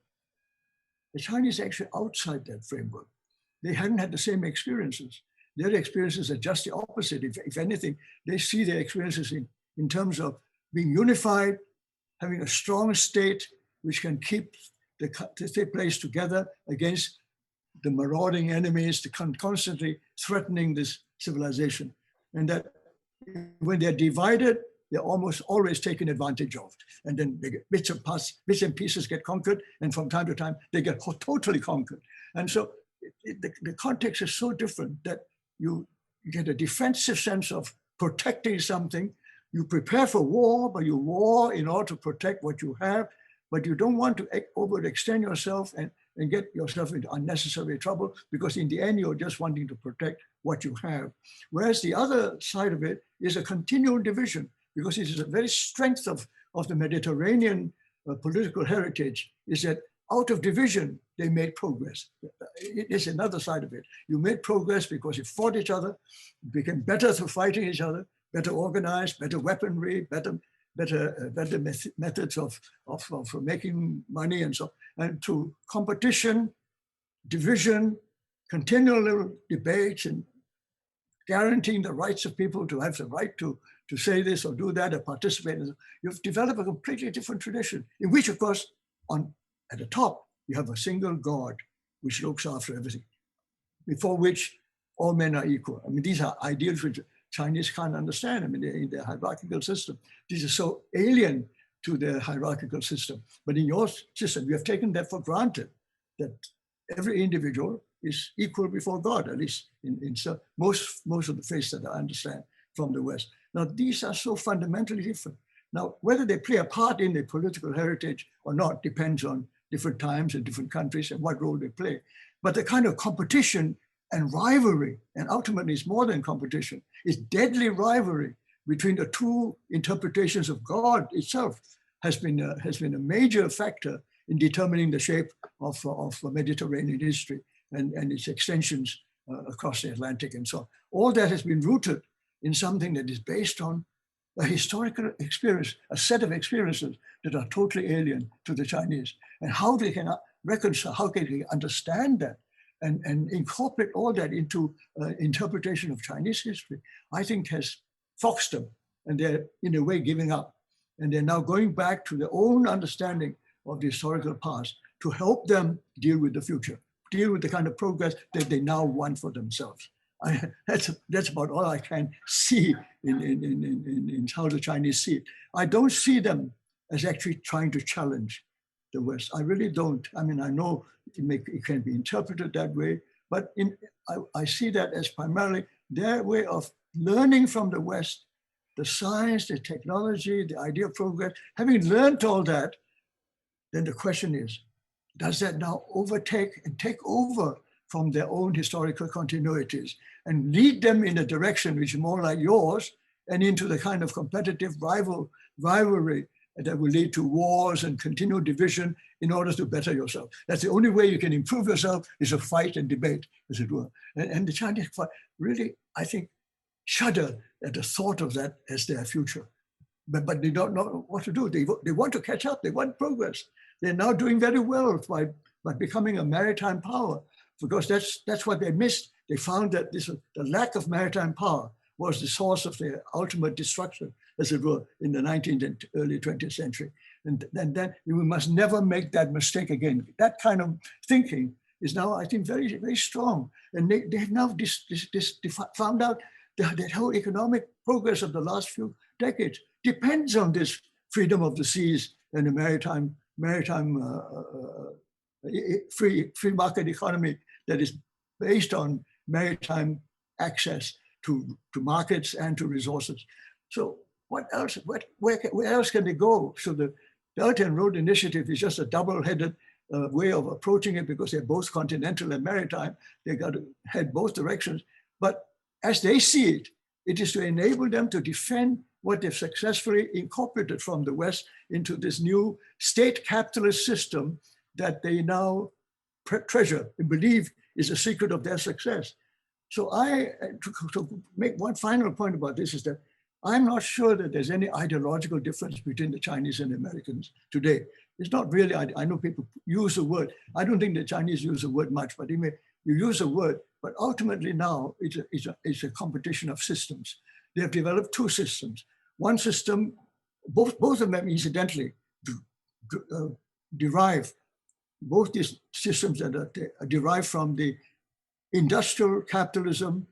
Speaker 3: The Chinese are actually outside that framework. They hadn't had the same experiences. Their experiences are just the opposite. If anything, they see their experiences in terms of being unified, having a strong state which can keep the place together against the marauding enemies, constantly threatening this civilization. And that when they're divided, they're almost always taken advantage of. And then they get bits and pieces get conquered, and from time to time, they get totally conquered. And so the context is so different that you get a defensive sense of protecting something. You prepare for war, but you war in order to protect what you have, but you don't want to overextend yourself and get yourself into unnecessary trouble, because in the end, you're just wanting to protect what you have. Whereas the other side of it is a continual division, because it is the very strength of the Mediterranean political heritage is that out of division, they made progress. It is another side of it. You made progress because you fought each other, became better through fighting each other, better organized, better weaponry, better methods of making money and so, and through competition, division, continual debates, and guaranteeing the rights of people to have the right to say this or do that or participate. You've developed a completely different tradition in which, of course, at the top, you have a single God which looks after everything, before which all men are equal. I mean, these are ideals which Chinese can't understand. I mean, in their hierarchical system, this is so alien to their hierarchical system. But in your system, you have taken that for granted, that every individual is equal before God, at least in most of the faiths that I understand from the West. Now, these are so fundamentally different. Now, whether they play a part in the political heritage or not depends on different times and different countries and what role they play. But the kind of competition and rivalry, and ultimately it's more than competition, it's deadly rivalry between the two interpretations of God itself has been a major factor in determining the shape of Mediterranean history and its extensions across the Atlantic and so on. All that has been rooted in something that is based on a historical experience, a set of experiences that are totally alien to the Chinese, and how they can reconcile, how can they understand that and incorporate all that into interpretation of Chinese history, I think has foxed them, and they're in a way giving up. And they're now going back to their own understanding of the historical past to help them deal with the future, deal with the kind of progress that they now want for themselves. That's about all I can see in how the Chinese see it. I don't see them as actually trying to challenge the West. I really don't. I mean, I know it can be interpreted that way, but I see that as primarily their way of learning from the West, the science, the technology, the idea of progress. Having learned all that, then the question is, does that now overtake and take over from their own historical continuities and lead them in a direction which is more like yours and into the kind of competitive rivalry that will lead to wars and continual division in order to better yourself? That's the only way you can improve yourself, is to fight and debate, as it were. And the Chinese really, I think, shudder at the thought of that as their future. But they don't know what to do. They want to catch up. They want progress. They're now doing very well by becoming a maritime power, because that's what they missed. They found that the lack of maritime power was the source of their ultimate destruction, as it were, in the 19th and early 20th century. And then we must never make that mistake again. That kind of thinking is now, I think, very, very strong. And they have now found out that whole economic progress of the last few decades depends on this freedom of the seas and the maritime free market economy that is based on maritime access to markets and to resources. So what else? Where else can they go? So the Belt and Road Initiative is just a double-headed way of approaching it, because they're both continental and maritime. They got to head both directions. But as they see it, it is to enable them to defend what they've successfully incorporated from the West into this new state capitalist system that they now treasure and believe is the secret of their success. So to make one final point about this is that I'm not sure that there's any ideological difference between the Chinese and the Americans today. It's not really, I know people use the word. I don't think the Chinese use the word much, but you use the word. But ultimately now, it's a competition of systems. They have developed two systems. One system, both of them incidentally derive, both these systems that are derived from the industrial capitalism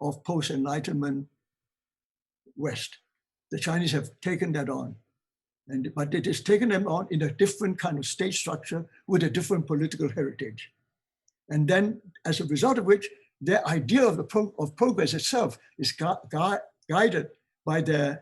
Speaker 3: of post-Enlightenment West. The Chinese have taken that on, but it has taken them on in a different kind of state structure with a different political heritage. And then as a result of which, their idea of progress itself is guided by the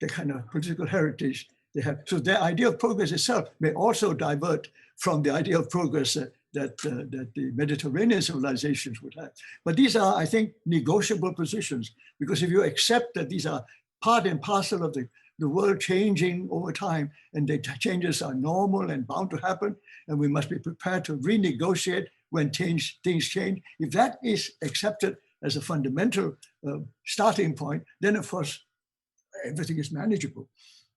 Speaker 3: kind of political heritage they have. So their idea of progress itself may also divert from the idea of progress that the Mediterranean civilizations would have. But these are, I think, negotiable positions, because if you accept that these are part and parcel of the world changing over time, and the changes are normal and bound to happen, and we must be prepared to renegotiate when things change. If that is accepted as a fundamental starting point, then of course, everything is manageable.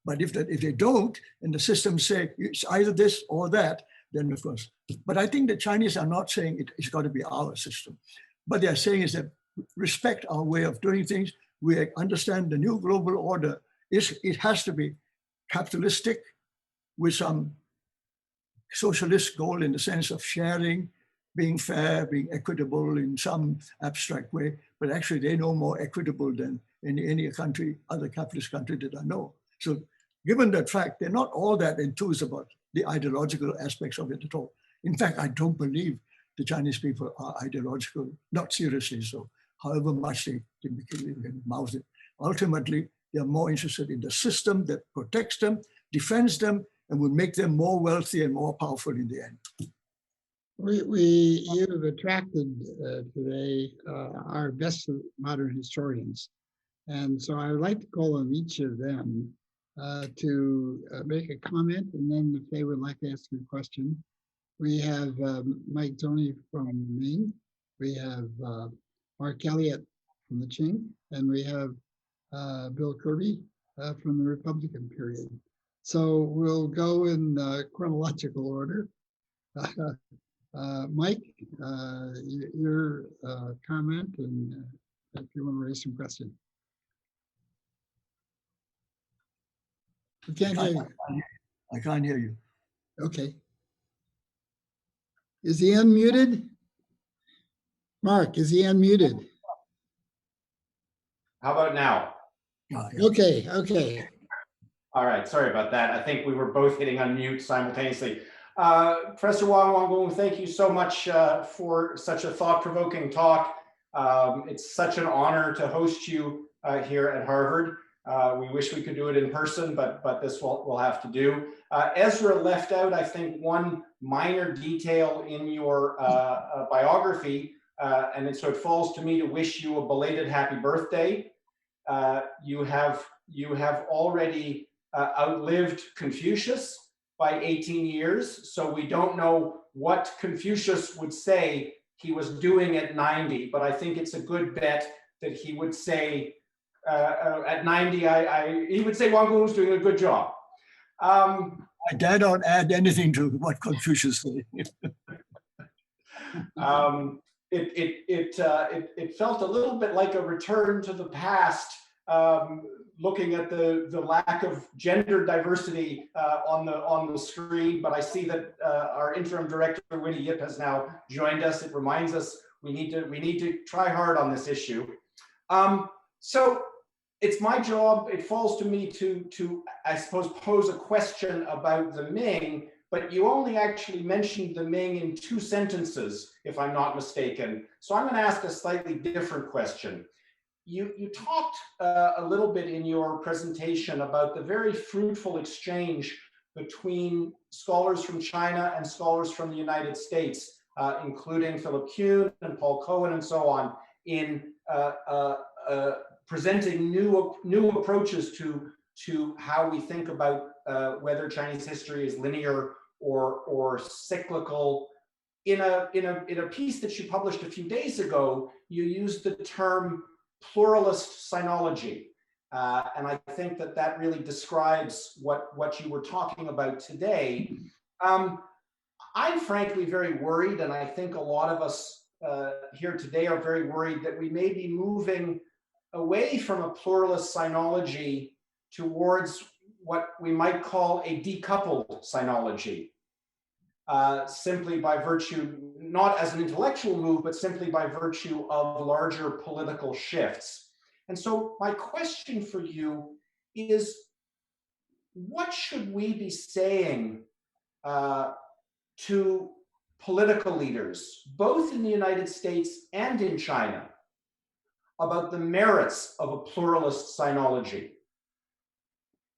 Speaker 3: But if they don't, and the systems say it's either this or that, then of course. But I think the Chinese are not saying it's got to be our system. What they're saying is that respect our way of doing things. We understand the new global order it has to be capitalistic with some socialist goal in the sense of sharing, being fair, being equitable in some abstract way. But actually, they're no more equitable than any country, other capitalist country that I know. So given that fact, they're not all that enthused about the ideological aspects of it at all. In fact, I don't believe the Chinese people are ideological, not seriously so, however much they can mouth it. Ultimately, they are more interested in the system that protects them, defends them, and will make them more wealthy and more powerful in the end.
Speaker 1: You have attracted today our best modern historians. And so I would like to call on each of them to make a comment, and then if they would like to ask a question. We have Mike Tony from Ming, we have Mark Elliott from the Qing, and we have Bill Kirby from the Republican period. So we'll go in chronological order. Mike, your comment, and if you want to raise some questions. We can't hear you.
Speaker 3: I can't hear you.
Speaker 1: Okay. Is he unmuted? Mark, is he unmuted?
Speaker 4: How about now?
Speaker 1: Okay, okay.
Speaker 4: All right, sorry about that. I think we were both hitting unmute simultaneously. Professor Wang Gungwu, thank you so much for such a thought-provoking talk. It's such an honor to host you here at Harvard. We wish we could do it in person, but this we'll have to do. Ezra left out, I think, one minor detail in your biography, and so it falls to me to wish you a belated happy birthday. You have already outlived Confucius by 18 years, so we don't know what Confucius would say he was doing at 90, but I think it's a good bet that he would say at 90, he would say Wang Gungwu was doing a good job.
Speaker 3: I dare not add anything to what Confucius said.
Speaker 4: it felt a little bit like a return to the past, looking at the lack of gender diversity on the screen. But I see that our interim director Winnie Yip has now joined us. It reminds us we need to try hard on this issue. So it's my job. It falls to me to I suppose pose a question about the Ming. But you only actually mentioned the Ming in 2 sentences, if I'm not mistaken. So I'm going to ask a slightly different question. You talked a little bit in your presentation about the very fruitful exchange between scholars from China and scholars from the United States, including Philip Kuhn and Paul Cohen and so on, in presenting new approaches to how we think about whether Chinese history is linear or cyclical. In a piece that you published a few days ago, you used the term pluralist sinology. And I think that really describes what you were talking about today. I'm frankly very worried, and I think a lot of us here today are very worried that we may be moving away from a pluralist sinology towards what we might call a decoupled sinology, simply by virtue, not as an intellectual move, but simply by virtue of larger political shifts. And so my question for you is, what should we be saying to political leaders, both in the United States and in China, about the merits of a pluralist sinology?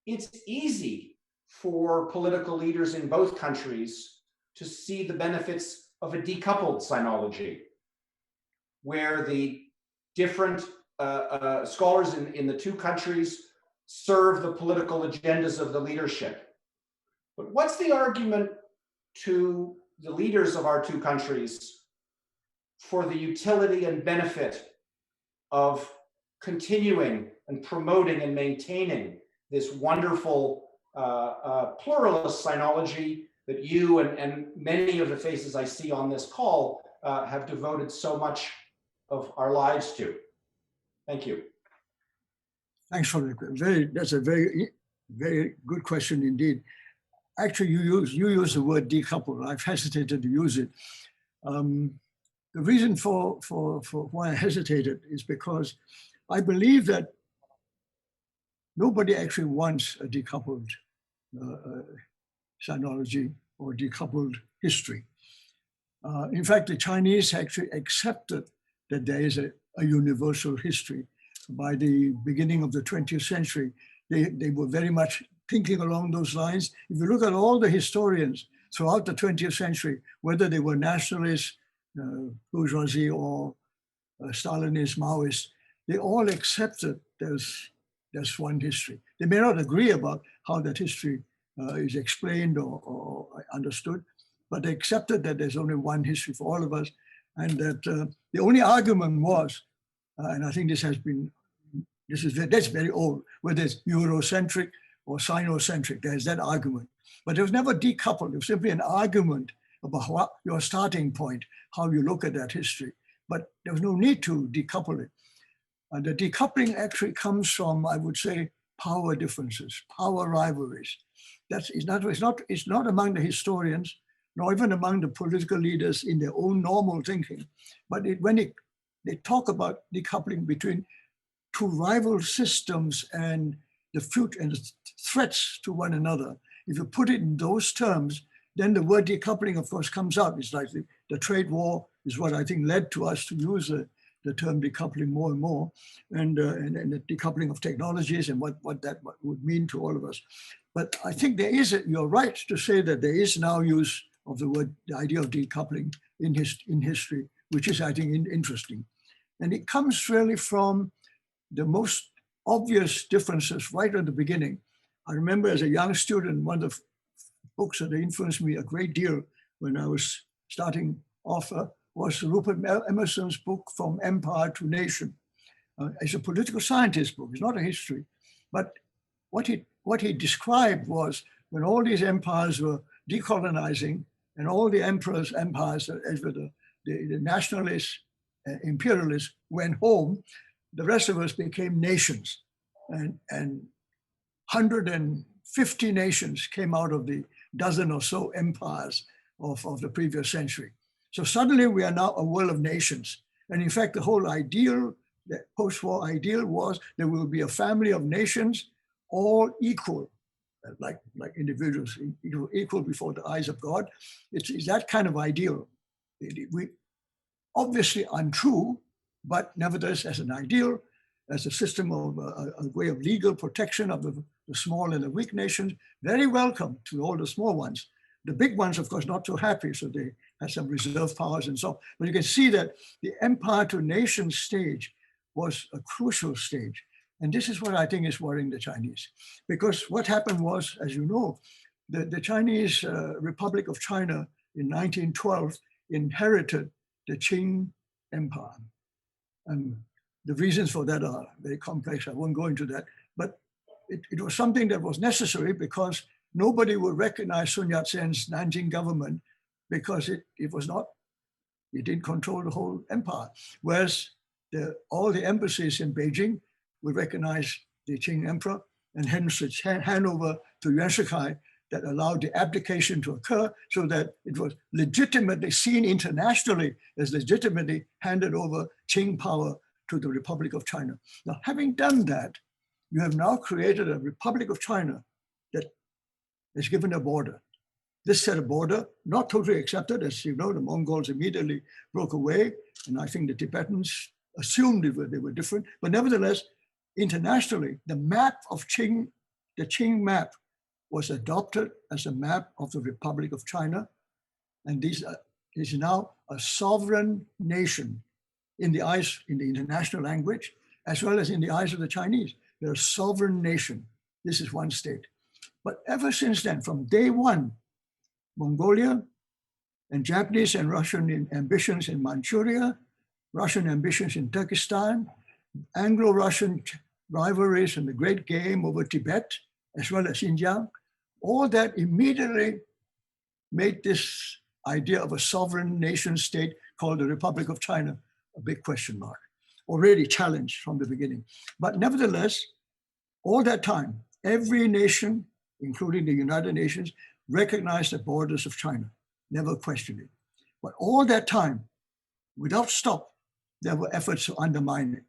Speaker 4: It's easy for political leaders in both countries to see the benefits of a decoupled sinology, where the different scholars in the 2 countries serve the political agendas of the leadership. But what's the argument to the leaders of our 2 countries for the utility and benefit of continuing and promoting and maintaining this wonderful pluralist sinology that you and many of the faces I see on this call have devoted so much of our lives to? Thank you.
Speaker 3: Thanks for that's a very good question indeed. Actually, you use the word decoupled. I've hesitated to use it. The reason for why I hesitated is because I believe that nobody actually wants a decoupled sinology or decoupled history. In fact, the Chinese actually accepted that there is a universal history. By the beginning of the 20th century, they were very much thinking along those lines. If you look at all the historians throughout the 20th century, whether they were nationalists, bourgeoisie, or Stalinist, Maoist, they all accepted there's one history. They may not agree about how that history is explained or understood, but they accepted that there's only one history for all of us, and that the only argument was, and I think that's very old, whether it's Eurocentric or Sinocentric, there's that argument. But it was never decoupled. It was simply an argument about what your starting point, how you look at that history. But there was no need to decouple it. And the decoupling actually comes from, I would say, power differences, power rivalries. It's not among the historians, nor even among the political leaders in their own normal thinking. But when they talk about decoupling between 2 rival systems and the future and the threats to one another, if you put it in those terms, then the word decoupling, of course, comes out. It's like the trade war is what I think led to us to use the term decoupling more and more, and the decoupling of technologies and what that would mean to all of us. But I think you're right to say that there is now use of the idea of decoupling in history, which is, I think, interesting. And it comes really from the most obvious differences right at the beginning. I remember as a young student, one of the books that influenced me a great deal when I was starting off was Rupert Emerson's book, From Empire to Nation. It's a political scientist book, it's not a history. But what he described was when all these empires were decolonizing and all the empires, as were the the nationalists, imperialists went home, the rest of us became nations. And 150 nations came out of the dozen or so empires of the previous century. So suddenly we are now a world of nations. And in fact, the whole ideal, the post-war ideal was there will be a family of nations, all equal, like individuals, equal before the eyes of God. It's that kind of ideal. We obviously untrue, but nevertheless as an ideal, as a system of a way of legal protection of the small and the weak nations, very welcome to all the small ones. The big ones, of course, not so happy, so they had some reserve powers and so on. But you can see that the empire to nation stage was a crucial stage. And this is what I think is worrying the Chinese. Because what happened was, as you know, the Chinese Republic of China in 1912 inherited the Qing Empire. And the reasons for that are very complex. I won't go into that. But it was something that was necessary because nobody would recognize Sun Yat-sen's Nanjing government because it didn't control the whole empire. Whereas all the embassies in Beijing would recognize the Qing emperor, and hence its handover to Yuan Shikai that allowed the abdication to occur so that it was legitimately seen internationally as legitimately handed over Qing power to the Republic of China. Now, having done that, you have now created a Republic of China that is given a border. This set of border, not totally accepted, as you know, the Mongols immediately broke away, and I think the Tibetans assumed they were different, but nevertheless, internationally, the map of Qing, the Qing map was adopted as a map of the Republic of China, and this is now a sovereign nation in the international language, as well as in the eyes of the Chinese. They're a sovereign nation. This is one state. But ever since then, from day one, Mongolia and Japanese and Russian ambitions in Manchuria, Russian ambitions in Turkestan, Anglo-Russian rivalries and the great game over Tibet, as well as Xinjiang, all that immediately made this idea of a sovereign nation state called the Republic of China a big question mark, already challenged from the beginning. But nevertheless, all that time, every nation, including the United Nations, recognized the borders of China, never questioned it. But all that time, without stop, there were efforts to undermine it.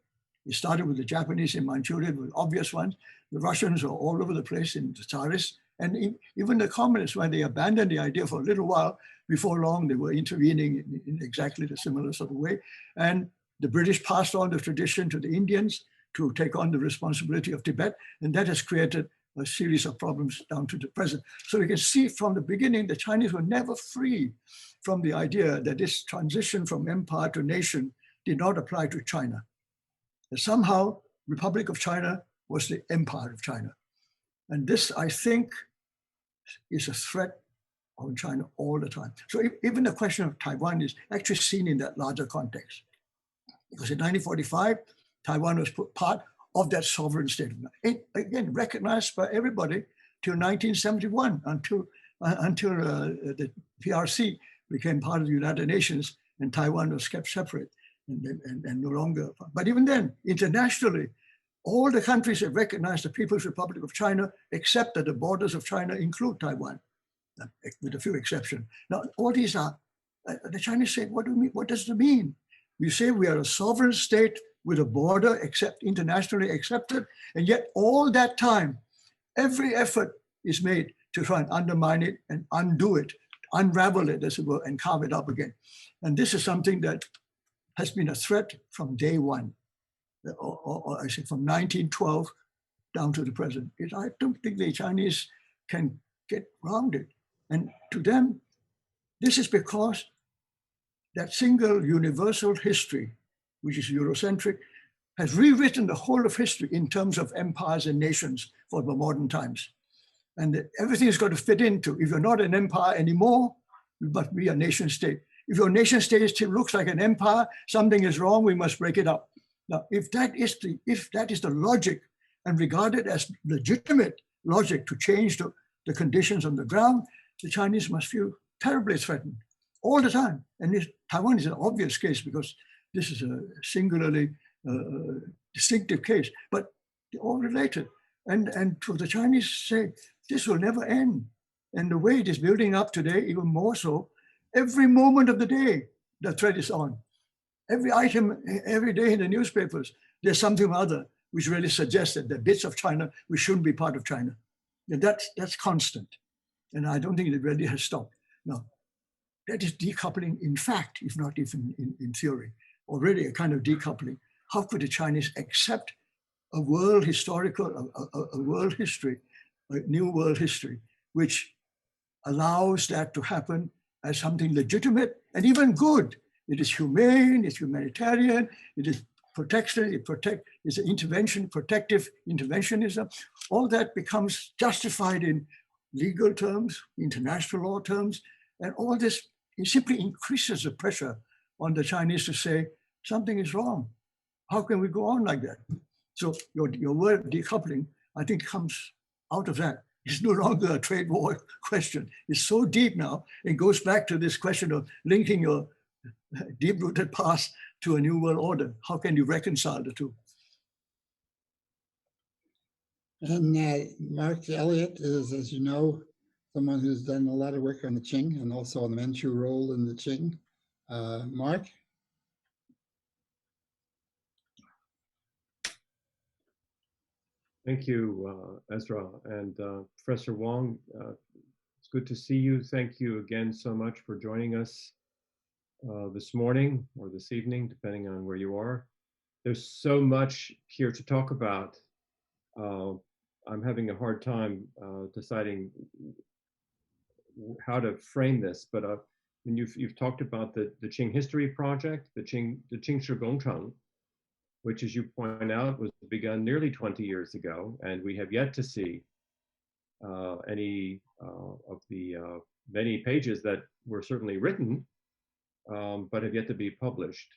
Speaker 3: It started with the Japanese in Manchuria, with obvious ones. The Russians were all over the place in the Tsarists, and even the communists, when they abandoned the idea for a little while, before long they were intervening in exactly the similar sort of way. And the British passed on the tradition to the Indians to take on the responsibility of Tibet, and that has created a series of problems down to the present. So you can see from the beginning, the Chinese were never free from the idea that this transition from empire to nation did not apply to China. That somehow, Republic of China was the empire of China. And this, I think, is a threat on China all the time. So even the question of Taiwan is actually seen in that larger context. Because in 1945, Taiwan was put part of that sovereign state. Again, recognized by everybody till 1971, until the PRC became part of the United Nations and Taiwan was kept separate and no longer. But even then, internationally, all the countries that recognize the People's Republic of China, except that the borders of China include Taiwan, with a few exceptions. Now, all these are, the Chinese say, what do we mean? What does it mean? We say we are a sovereign state with a border internationally accepted, and yet all that time, every effort is made to try and undermine it and undo it, unravel it, as it were, and carve it up again. And this is something that has been a threat from day one, or I say from 1912 down to the present. I don't think the Chinese can get around it. And to them, this is because that single universal history, which is Eurocentric, has rewritten the whole of history in terms of empires and nations for the modern times. And everything has got to fit into, if you're not an empire anymore, you must be a nation state. If your nation state still looks like an empire, something is wrong, we must break it up. Now, if that is the logic and regarded as legitimate logic to change the conditions on the ground, the Chinese must feel terribly threatened all the time. And it's Taiwan is an obvious case because this is a singularly distinctive case, but they're all related. And to the Chinese say, this will never end. And the way it is building up today, even more so, every moment of the day, the thread is on. Every item, every day in the newspapers, there's something or other which really suggests that the bits of China, we shouldn't be part of China. And that's constant. And I don't think it really has stopped. Now, that is decoupling in fact, if not even in theory, already a kind of decoupling. How could the Chinese accept a world historical, a world history, a new world history, which allows that to happen as something legitimate and even good? It is humane, it's humanitarian, it is protection, it's an intervention, protective interventionism. All that becomes justified in legal terms, international law terms, and all this, it simply increases the pressure on the Chinese to say, something is wrong. How can we go on like that? So your word decoupling, I think, comes out of that. It's no longer a trade war question. It's so deep now, it goes back to this question of linking your deep-rooted past to a new world order. How can you reconcile the two?
Speaker 1: And Mark Elliott is, as you know, someone who's done a lot of work on the Qing and also on the Manchu role in the Qing. Mark?
Speaker 5: Thank you, Ezra. And Professor Wang, it's good to see you. Thank you again so much for joining us this morning or this evening, depending on where you are. There's so much here to talk about. I'm having a hard time deciding how to frame this, but when you've talked about the Qing History Project, the Qing Shi Gongcheng, which, as you point out, was begun nearly 20 years ago, and we have yet to see any of the many pages that were certainly written, but have yet to be published.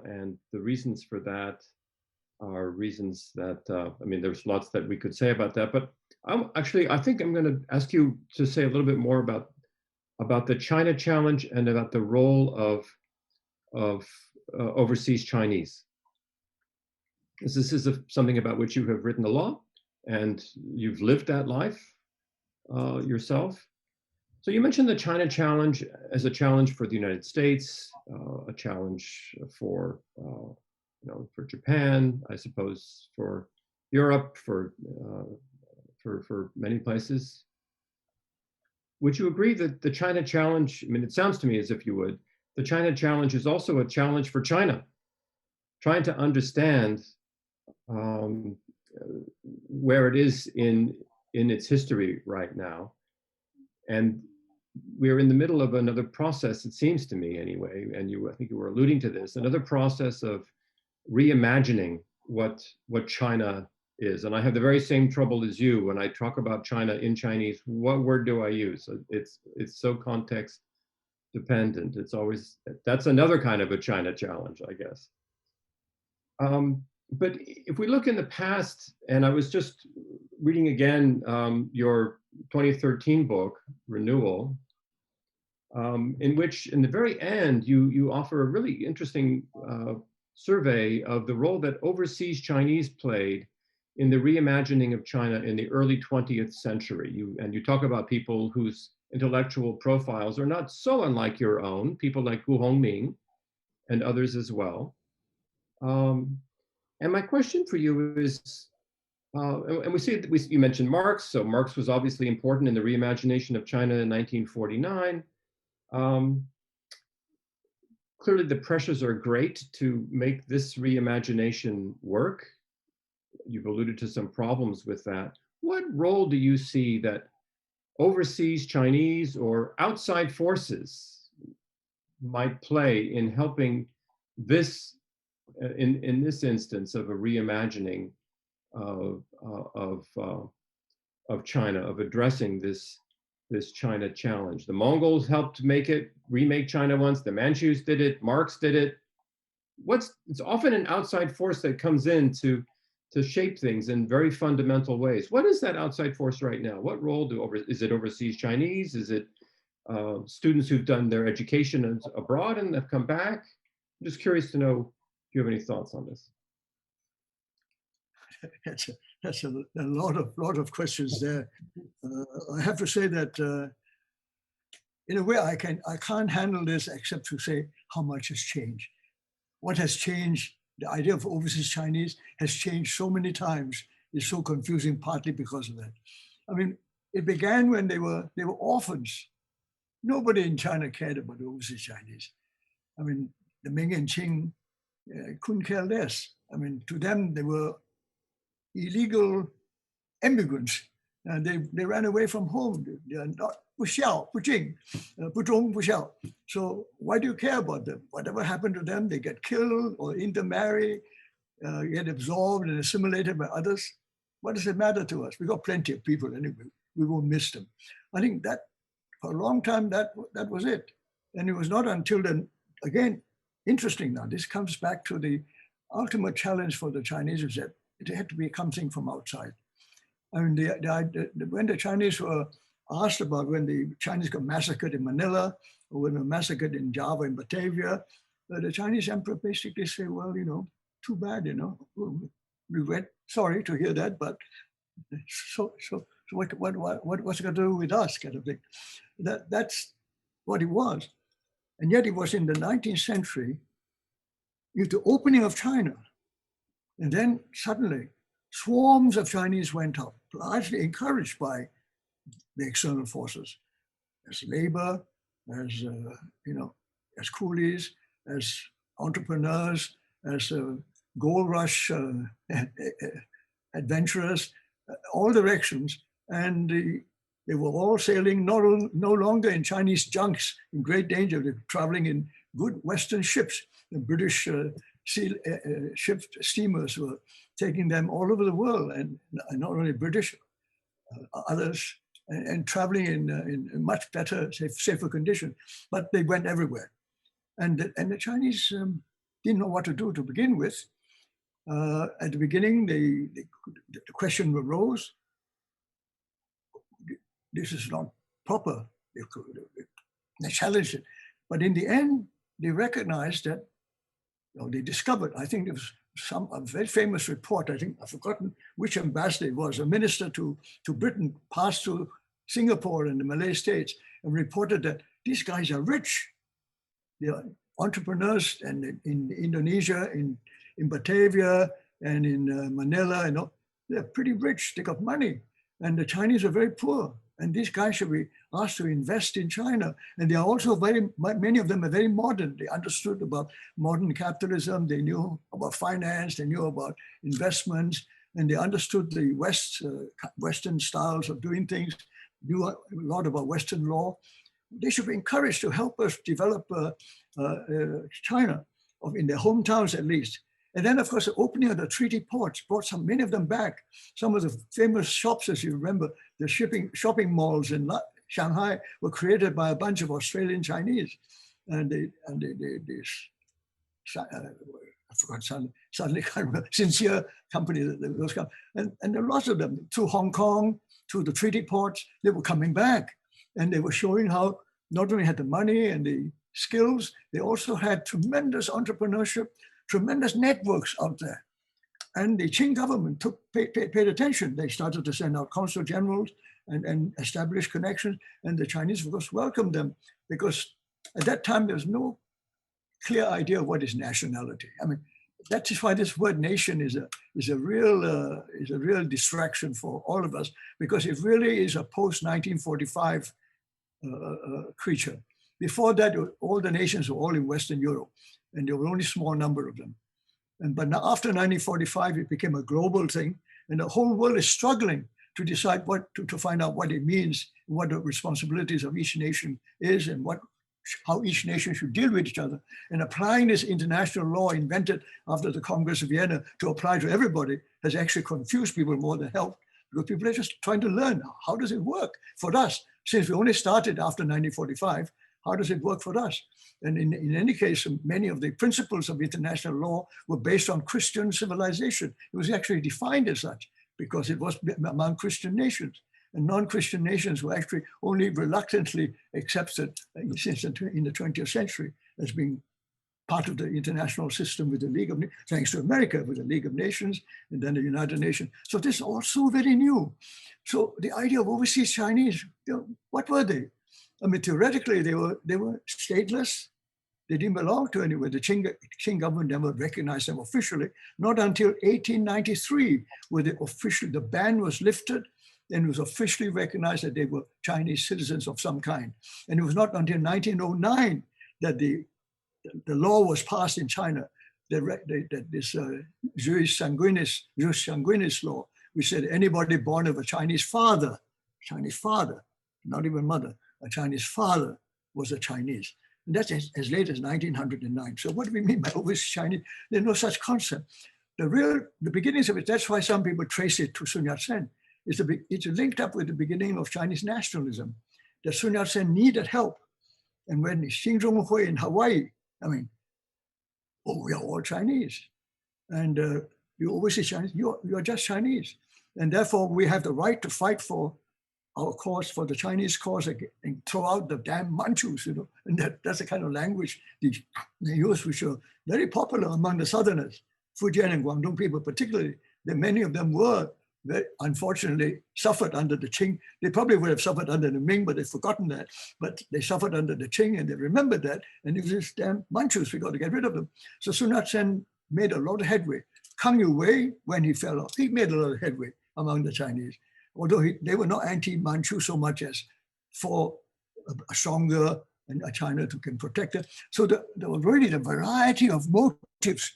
Speaker 5: And the reasons for that are reasons that, I mean, there's lots that we could say about that, but I think I'm going to ask you to say a little bit more about the China challenge and about the role of overseas Chinese. This is something about which you have written a lot, and you've lived that life yourself. So you mentioned the China challenge as a challenge for the United States, a challenge for for Japan, I suppose, for Europe, for many places. Would you agree that the China challenge, I mean, it sounds to me as if you would, the China challenge is also a challenge for China, trying to understand where it is in its history right now. And we're in the middle of another process, it seems to me anyway, and I think you were alluding to this, another process of reimagining what China is. And I have the very same trouble as you when I talk about China in Chinese. What word do I use? It's so context dependent. It's always, that's another kind of a China challenge, I guess. But if we look in the past, and I was just reading again your 2013 book, Renewal, in which in the very end, you offer a really interesting survey of the role that overseas Chinese played in the reimagining of China in the early 20th century. You talk about people whose intellectual profiles are not so unlike your own, people like Gu Hongming and others as well. And my question for you is, and we see that you mentioned Marx, so Marx was obviously important in the reimagination of China in 1949. Clearly the pressures are great to make this reimagination work. You've alluded to some problems with that. What role do you see that overseas Chinese or outside forces might play in helping this, in this instance of a reimagining of China, of addressing this China challenge? The Mongols helped remake China once, the Manchus did it, Marx did it. It's often an outside force that comes in to shape things in very fundamental ways. What is that outside force right now? What role is it overseas Chinese? Is it students who've done their education abroad and have come back. I'm just curious to know if you have any thoughts on this.
Speaker 3: That's a lot of questions there. I have to say that in a way I can't handle this except to say how much has changed. What has changed? The idea of overseas Chinese has changed so many times. It's so confusing, partly because of that. I mean, it began when they were orphans. Nobody in China cared about the overseas Chinese. I mean, the Ming and Qing couldn't care less. I mean, to them, they were illegal immigrants. They ran away from home. They are not 不孝, 不敬, 不忠, 不孝. So why do you care about them? Whatever happened to them, they get killed or intermarry, get absorbed and assimilated by others. What does it matter to us? We got plenty of people anyway. We won't miss them. I think that for a long time, that was it. And it was not until then, again, interesting now, this comes back to the ultimate challenge for the Chinese is that it had to be something from outside. I mean, when the Chinese were asked about when the Chinese got massacred in Manila or when they were massacred in Java and Batavia, the Chinese emperor basically said, well, you know, too bad, you know, regret, sorry to hear that, but so what's it going to do with us, kind of thing. That's what it was. And yet it was in the 19th century, with the opening of China, and then suddenly swarms of Chinese went up, largely encouraged by the external forces, as labor, as as coolies, as entrepreneurs, as gold rush adventurers, all directions, and they were all sailing no longer in Chinese junks in great danger. They were traveling in good Western ships. The British steamers were taking them all over the world, and not only British, others, and traveling in much better, safer conditions. But they went everywhere, and the Chinese didn't know what to do to begin with. At the beginning, the question arose: this is not proper. They challenged it, but in the end, they recognized that. They discovered, I think there was a very famous report, I think, I've forgotten which ambassador it was, a minister to Britain passed to Singapore and the Malay states and reported that these guys are rich. They are entrepreneurs, and in Indonesia, in Batavia and in Manila, they're pretty rich, they got money. And the Chinese are very poor. And these guys should be asked to invest in China. And they are also many of them are very modern. They understood about modern capitalism. They knew about finance. They knew about investments. And they understood the Western styles of doing things, knew a lot about Western law. They should be encouraged to help us develop China, in their hometowns at least. And then, of course, the opening of the treaty ports brought many of them back. Some of the famous shops, as you remember, the shopping malls in Shanghai were created by a bunch of Australian Chinese. And I forgot, suddenly can't remember, Sincere Company, those companies. And there were lots of them, to Hong Kong, to the treaty ports, they were coming back. And they were showing how not only had the money and the skills, they also had tremendous entrepreneurship, tremendous networks out there. And the Qing government paid attention. They started to send out consul generals and establish connections. And the Chinese, of course, welcomed them, because at that time, there was no clear idea of what is nationality. I mean, that is why this word nation is a real distraction for all of us, because it really is a post-1945 creature. Before that, all the nations were all in Western Europe, and there were only a small number of them. But now after 1945, it became a global thing, and the whole world is struggling to decide to find out what it means, what the responsibilities of each nation is, and how each nation should deal with each other. And applying this international law invented after the Congress of Vienna to apply to everybody has actually confused people more than helped, because people are just trying to learn, how does it work for us? Since we only started after 1945, how does it work for us? And in any case, many of the principles of international law were based on Christian civilization. It was actually defined as such because it was among Christian nations. And non-Christian nations were actually only reluctantly accepted in the 20th century as being part of the international system with the League of Nations, thanks to America with the League of Nations and then the United Nations. So this is also very new. So the idea of overseas Chinese, what were they? I mean, theoretically, they were stateless. They didn't belong to anywhere. The Qing government never recognized them officially, not until 1893, where the ban was lifted and it was officially recognized that they were Chinese citizens of some kind. And it was not until 1909 that the law was passed in China, that this jus sanguinis law, which said anybody born of a Chinese father, not even mother, a Chinese father was a Chinese. And that's as late as 1909. So what do we mean by overseas Chinese? There's no such concept. The beginnings of it, that's why some people trace it to Sun Yat-sen. It's linked up with the beginning of Chinese nationalism, that Sun Yat-sen needed help. And when Xing Zhonghui in Hawaii, I mean, we are all Chinese. And you overseas Chinese, you're just Chinese. And therefore we have the right to fight for our cause, for the Chinese cause, and throw out the damn Manchus, and that's the kind of language they use, which are very popular among the Southerners, Fujian and Guangdong people particularly. Many of them were, unfortunately, suffered under the Qing. They probably would have suffered under the Ming, but they've forgotten that. But they suffered under the Qing, and they remembered that. And it was this damn Manchus, we got to get rid of them. So Sun Yat-sen made a lot of headway. Kang Yu-wei, when he fell off, he made a lot of headway among the Chinese. Although they were not anti-Manchu so much as for a stronger and a China who can protect it. So there was really the variety of motives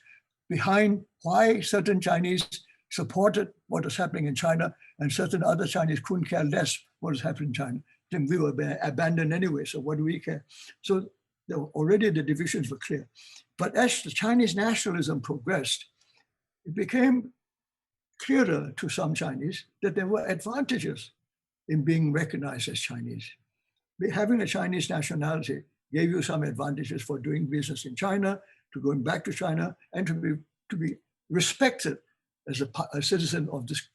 Speaker 3: behind why certain Chinese supported what was happening in China and certain other Chinese couldn't care less what was happening in China. Then we were abandoned anyway, so what do we care? So already the divisions were clear. But as the Chinese nationalism progressed, it became clearer to some Chinese that there were advantages in being recognized as Chinese. Having a Chinese nationality gave you some advantages for doing business in China, to going back to China, and to be respected as a citizen of this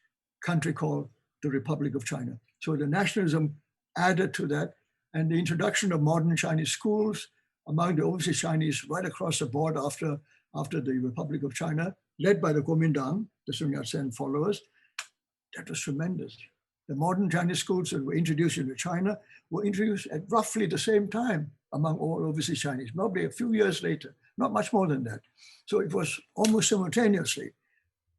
Speaker 3: country called the Republic of China. So the nationalism added to that, and the introduction of modern Chinese schools among the overseas Chinese right across the board after the Republic of China, led by the Kuomintang, the Sun Yat-sen followers, that was tremendous. The modern Chinese schools that were introduced into China were introduced at roughly the same time among all overseas Chinese, probably a few years later, not much more than that. So it was almost simultaneously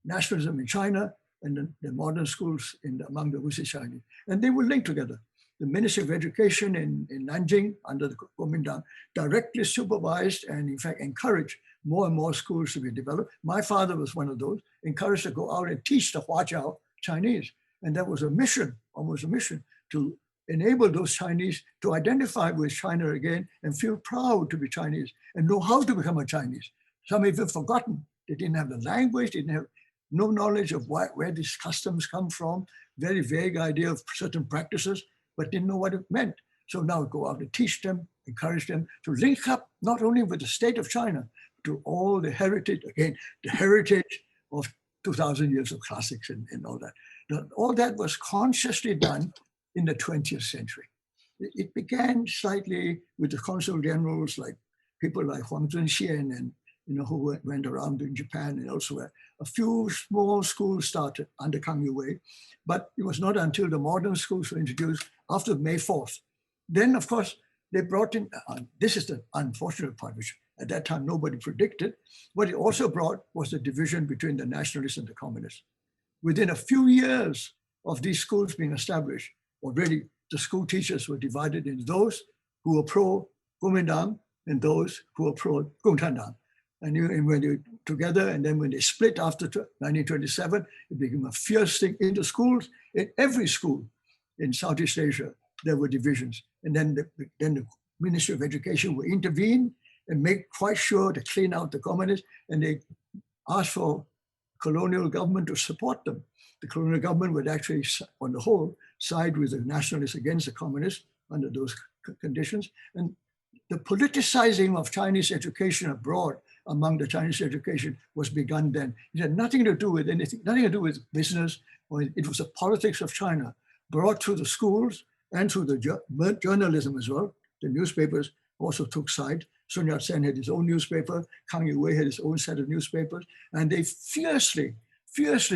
Speaker 3: nationalism in China and the modern schools among the overseas Chinese. And they were linked together. The Ministry of Education in Nanjing under the Kuomintang directly supervised and in fact encouraged more and more schools to be developed. My father was one of those, encouraged to go out and teach the Huajiao Chinese. And that was a mission, almost a mission, to enable those Chinese to identify with China again and feel proud to be Chinese and know how to become a Chinese. Some even forgotten. They didn't have the language, didn't have no knowledge of where these customs come from, very vague idea of certain practices, but didn't know what it meant. So now go out and teach them, encourage them to link up not only with the state of China, to all the heritage, again, the heritage of 2,000 years of classics and all that. All that was consciously done in the 20th century. It began slightly with the consul generals, like people like Huang Zhenxian and who went around in Japan and elsewhere. A few small schools started under Kang Yu-wei, but it was not until the modern schools were introduced after May 4th. Then, of course, they brought in, this is the unfortunate part, which at that time nobody predicted. What it also brought was the division between the nationalists and the communists. Within a few years of these schools being established, already the school teachers were divided into those who were pro-Kuomintang and those who were pro-共产党. And when they together, and then when they split after 1927, it became a fierce thing in the schools. In every school in Southeast Asia, there were divisions. And then the Ministry of Education would intervene and make quite sure to clean out the communists, and they asked for colonial government to support them. The colonial government would actually, on the whole, side with the nationalists against the communists under those conditions. And the politicizing of Chinese education abroad among the Chinese education was begun then. It had nothing to do with anything, nothing to do with business, or it was the politics of China, brought through the schools and through the journalism as well. The newspapers also took side. Sun Yat-sen had his own newspaper, Kang Yu-wei had his own set of newspapers, and they fiercely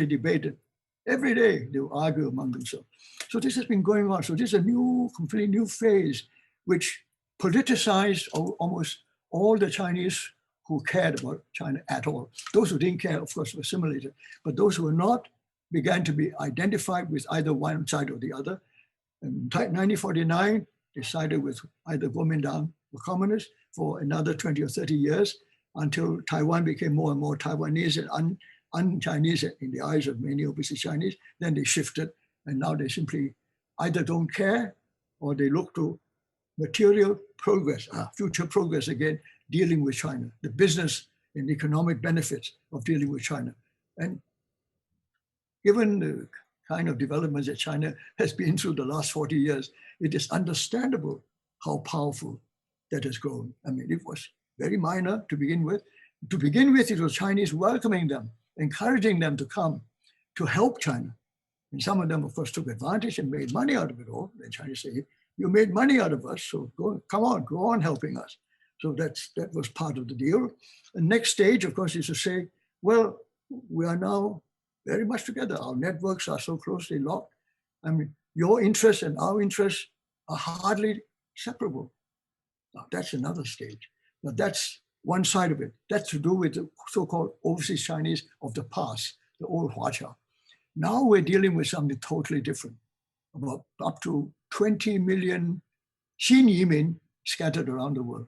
Speaker 3: debated. Every day they would argue among themselves. So this has been going on. So this is a new, completely new phase, which politicized almost all the Chinese who cared about China at all. Those who didn't care, of course, were assimilated, but those who were not began to be identified with either one side or the other. In 1949, they sided with either Kuomintang or communists for another 20 or 30 years until Taiwan became more and more Taiwanese and un-Chinese in the eyes of many overseas Chinese. Then they shifted, and now they simply either don't care or they look to material progress, future progress again, dealing with China, the business and economic benefits of dealing with China. And given the kind of developments that China has been through the last 40 years, it is understandable how powerful that has grown. I mean, it was very minor to begin with. To begin with, it was Chinese welcoming them, encouraging them to come to help China. And some of them, of course, took advantage and made money out of it all. The Chinese say, you made money out of us, so come on helping us. So that was part of the deal. The next stage, of course, is to say, well, we are now very much together. Our networks are so closely locked. I mean, your interests and our interests are hardly separable. Now, that's another stage. But that's one side of it. That's to do with the so-called overseas Chinese of the past, the old Huacha. Now we're dealing with something totally different. About up to 20 million Xin Yimin scattered around the world.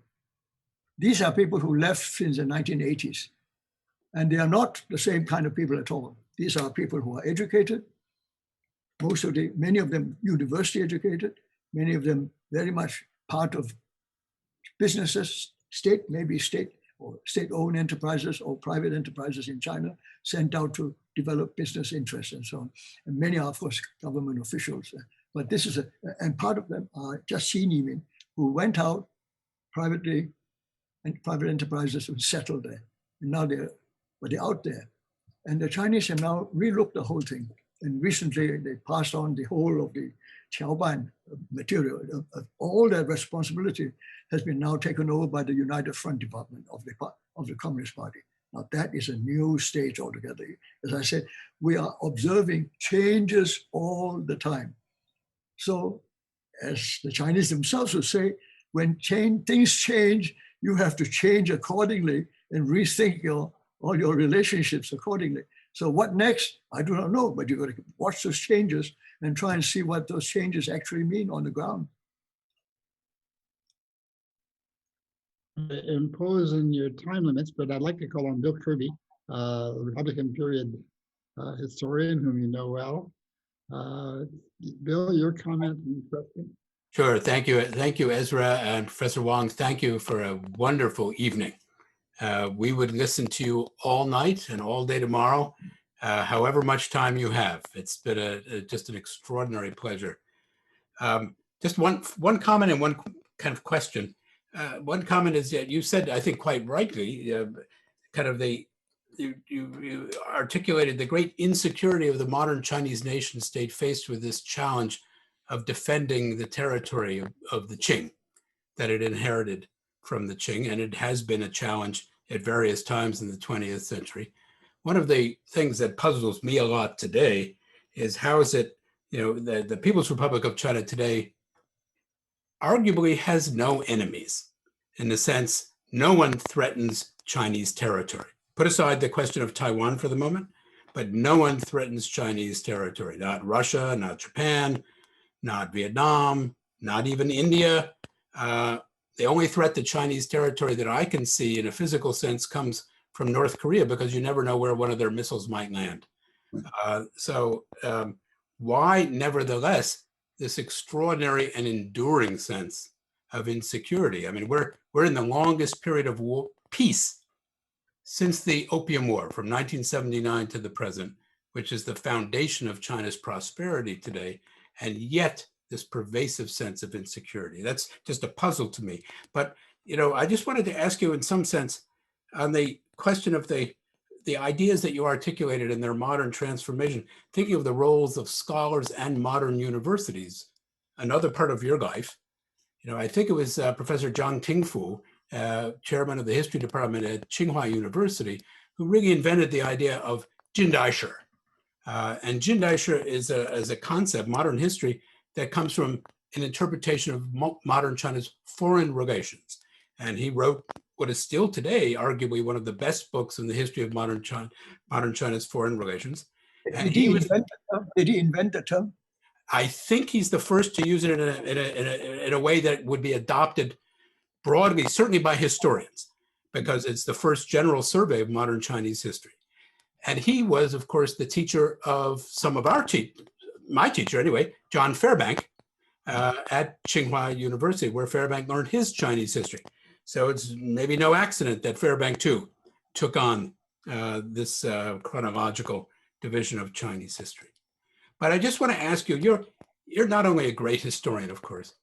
Speaker 3: These are people who left since the 1980s. And they are not the same kind of people at all. These are people who are educated, many of them university educated, many of them very much part of businesses, maybe state or state-owned enterprises or private enterprises in China, sent out to develop business interests and so on. And many are, of course, government officials. But this is and part of them are just Xin Yimin, who went out privately, and private enterprises who settled there. And now they're out there. And the Chinese have now relooked the whole thing. And recently they passed on the whole of the Qiaoban material. All that responsibility has been now taken over by the United Front Department of the Communist Party. Now that is a new stage altogether. As I said, we are observing changes all the time. So as the Chinese themselves would say, when things change, you have to change accordingly and rethink all your relationships accordingly. So what next? I do not know, but you've got to watch those changes and try and see what those changes actually mean on the ground.
Speaker 1: Imposing your time limits, but I'd like to call on Bill Kirby, Republican period historian whom you know well. Bill, your comment and question?
Speaker 6: Sure, thank you. Thank you, Ezra and Professor Wang. Thank you for a wonderful evening. We would listen to you all night and all day tomorrow, however much time you have. It's been just an extraordinary pleasure. Just one comment and one kind of question. One comment is that you said, I think quite rightly, kind of you articulated the great insecurity of the modern Chinese nation state faced with this challenge of defending the territory of the Qing that it inherited from the Qing, and it has been a challenge at various times in the 20th century. One of the things that puzzles me a lot today is how is it, the People's Republic of China today arguably has no enemies, in the sense no one threatens Chinese territory. Put aside the question of Taiwan for the moment, but no one threatens Chinese territory, not Russia, not Japan, not Vietnam, not even India. The only threat to Chinese territory that I can see in a physical sense comes from North Korea, because you never know where one of their missiles might land. Why, nevertheless, this extraordinary and enduring sense of insecurity? I mean, we're in the longest period of peace since the Opium War from 1979 to the present, which is the foundation of China's prosperity today. And yet this pervasive sense of insecurity. That's just a puzzle to me. But, I just wanted to ask you in some sense on the question of the the ideas that you articulated in their modern transformation, thinking of the roles of scholars and modern universities, another part of your life. You know, I think it was Professor Zhang Tingfu, chairman of the history department at Tsinghua University, who really invented the idea of Jindaishe. And Jindaishe is a concept, modern history, that comes from an interpretation of modern China's foreign relations. And he wrote what is still today arguably one of the best books in the history of modern China's foreign relations. And
Speaker 3: Did he invent the term?
Speaker 6: I think he's the first to use it in a way that would be adopted broadly, certainly by historians, because it's the first general survey of modern Chinese history. And he was, of course, the teacher of some of our my teacher anyway, John Fairbank, at Tsinghua University, where Fairbank learned his Chinese history. So it's maybe no accident that Fairbank too took on this chronological division of Chinese history. But I just want to ask you, you're not only a great historian, of course,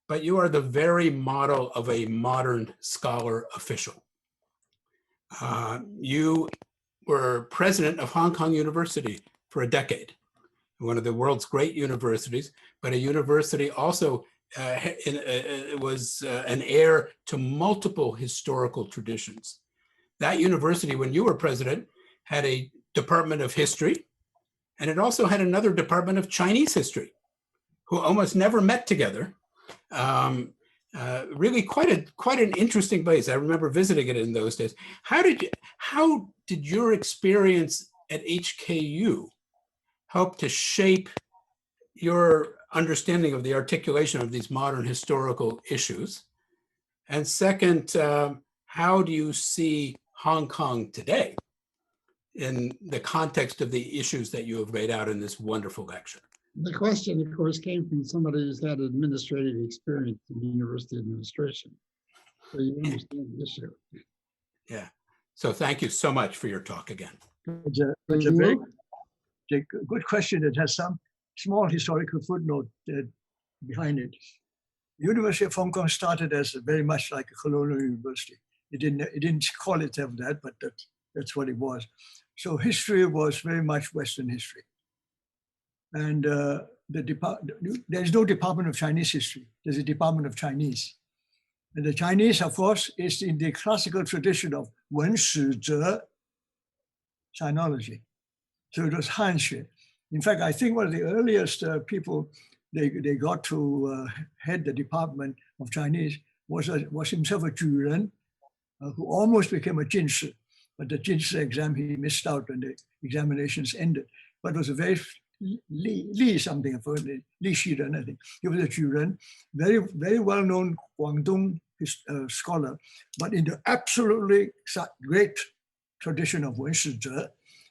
Speaker 6: but you are the very model of a modern scholar official. You were president of Hong Kong University for a decade, one of the world's great universities, but a university also was an heir to multiple historical traditions. That university, when you were president, had a department of history, and it also had another department of Chinese history, who almost never met together. Really quite an interesting place. I remember visiting it in those days. How did your experience at HKU help to shape your understanding of the articulation of these modern historical issues? And second, how do you see Hong Kong today in the context of the issues that you have laid out in this wonderful lecture?
Speaker 1: The question, of course, came from somebody who's had administrative experience in university administration. So you understand the issue.
Speaker 6: Yeah. So thank you so much for your talk again.
Speaker 3: It's a very good question that has some small historical footnote behind it. The University of Hong Kong started as very much like a colonial university. It didn't call itself that, but that's what it was. So history was very much Western history. And there's no Department of Chinese history. There's a Department of Chinese. And the Chinese, of course, is in the classical tradition of Wen Shi Zhe sinology. So it was Han Xue. In fact, I think one of the earliest people they got to head the Department of Chinese was himself a Juren, who almost became a Jinshi. But the Jinshi exam, he missed out when the examinations ended. But it was a very Li something, Li Shiren, I think. He was a Juren, very, very well-known Guangdong scholar, but in the absolutely great tradition of Wen Shi Zhe.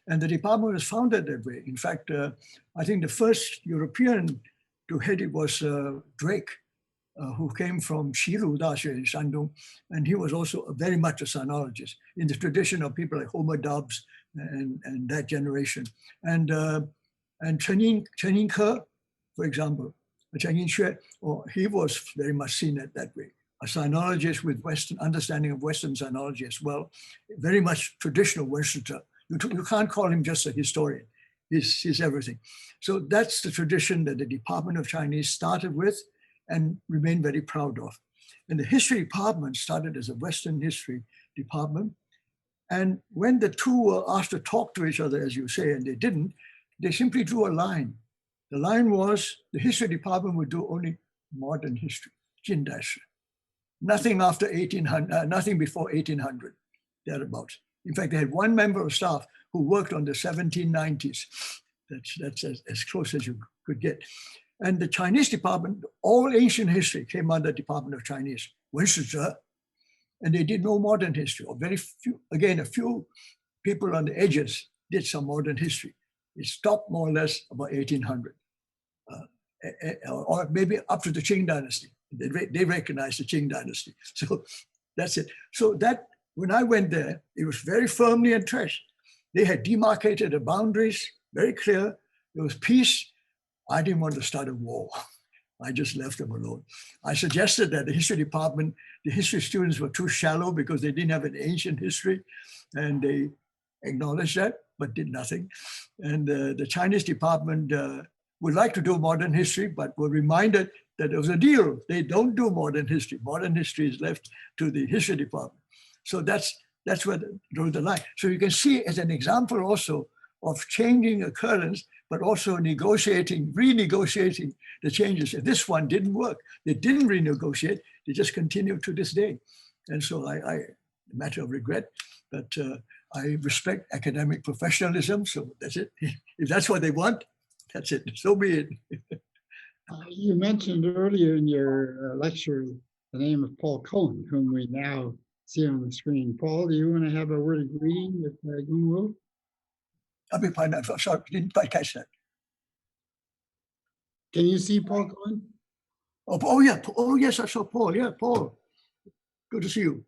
Speaker 3: And the department was founded that way. In fact, I think the first European to head it was Drake, who came from Qilu Daxue in Shandong. And he was also very much a sinologist in the tradition of people like Homer Dobbs and that generation. And Chen Yingke, for example, Chen Yingxue, he was very much seen that way. A sinologist with Western understanding of Western sinology as well, very much traditional Wen Shi Zhe. You can't call him just a historian. He's everything. So that's the tradition that the Department of Chinese started with and remained very proud of. And the history department started as a Western history department. And when the two were asked to talk to each other, as you say, and they didn't, they simply drew a line. The line was the history department would do only modern history, Jindaishe. Nothing after 1800, nothing before 1800, thereabouts. In fact, they had one member of staff who worked on the 1790s. That's as close as you could get. And the Chinese department, all ancient history came under the Department of Chinese, Wen Shi Zhe, and they did no modern history, or very few, again, a few people on the edges did some modern history. It stopped more or less about 1800, or maybe up to the Qing dynasty. They recognized the Qing dynasty. So that's it. So that, when I went there, it was very firmly entrenched. They had demarcated the boundaries, very clear. There was peace. I didn't want to start a war. I just left them alone. I suggested that the history department, the history students were too shallow because they didn't have an ancient history. And acknowledged that, but did nothing. And the Chinese department would like to do modern history, but were reminded that there was a deal. They don't do modern history. Modern history is left to the history department. So that's where they drew the line. So you can see as an example also of changing occurrence, but also renegotiating the changes. And this one didn't work. They didn't renegotiate. They just continue to this day. And so a matter of regret, but I respect academic professionalism. So that's it. If that's what they want, that's it. So be it.
Speaker 1: You mentioned earlier in your lecture the name of Paul Cohen, whom we now see on the screen. Paul, do you want to have a word of greeting with Gungwu?
Speaker 3: I beg pardon, I'm sorry, didn't quite catch that.
Speaker 1: Can you see Paul Cohen?
Speaker 3: Oh yeah. Oh yes, I saw Paul. Yeah, Paul. Good to see you.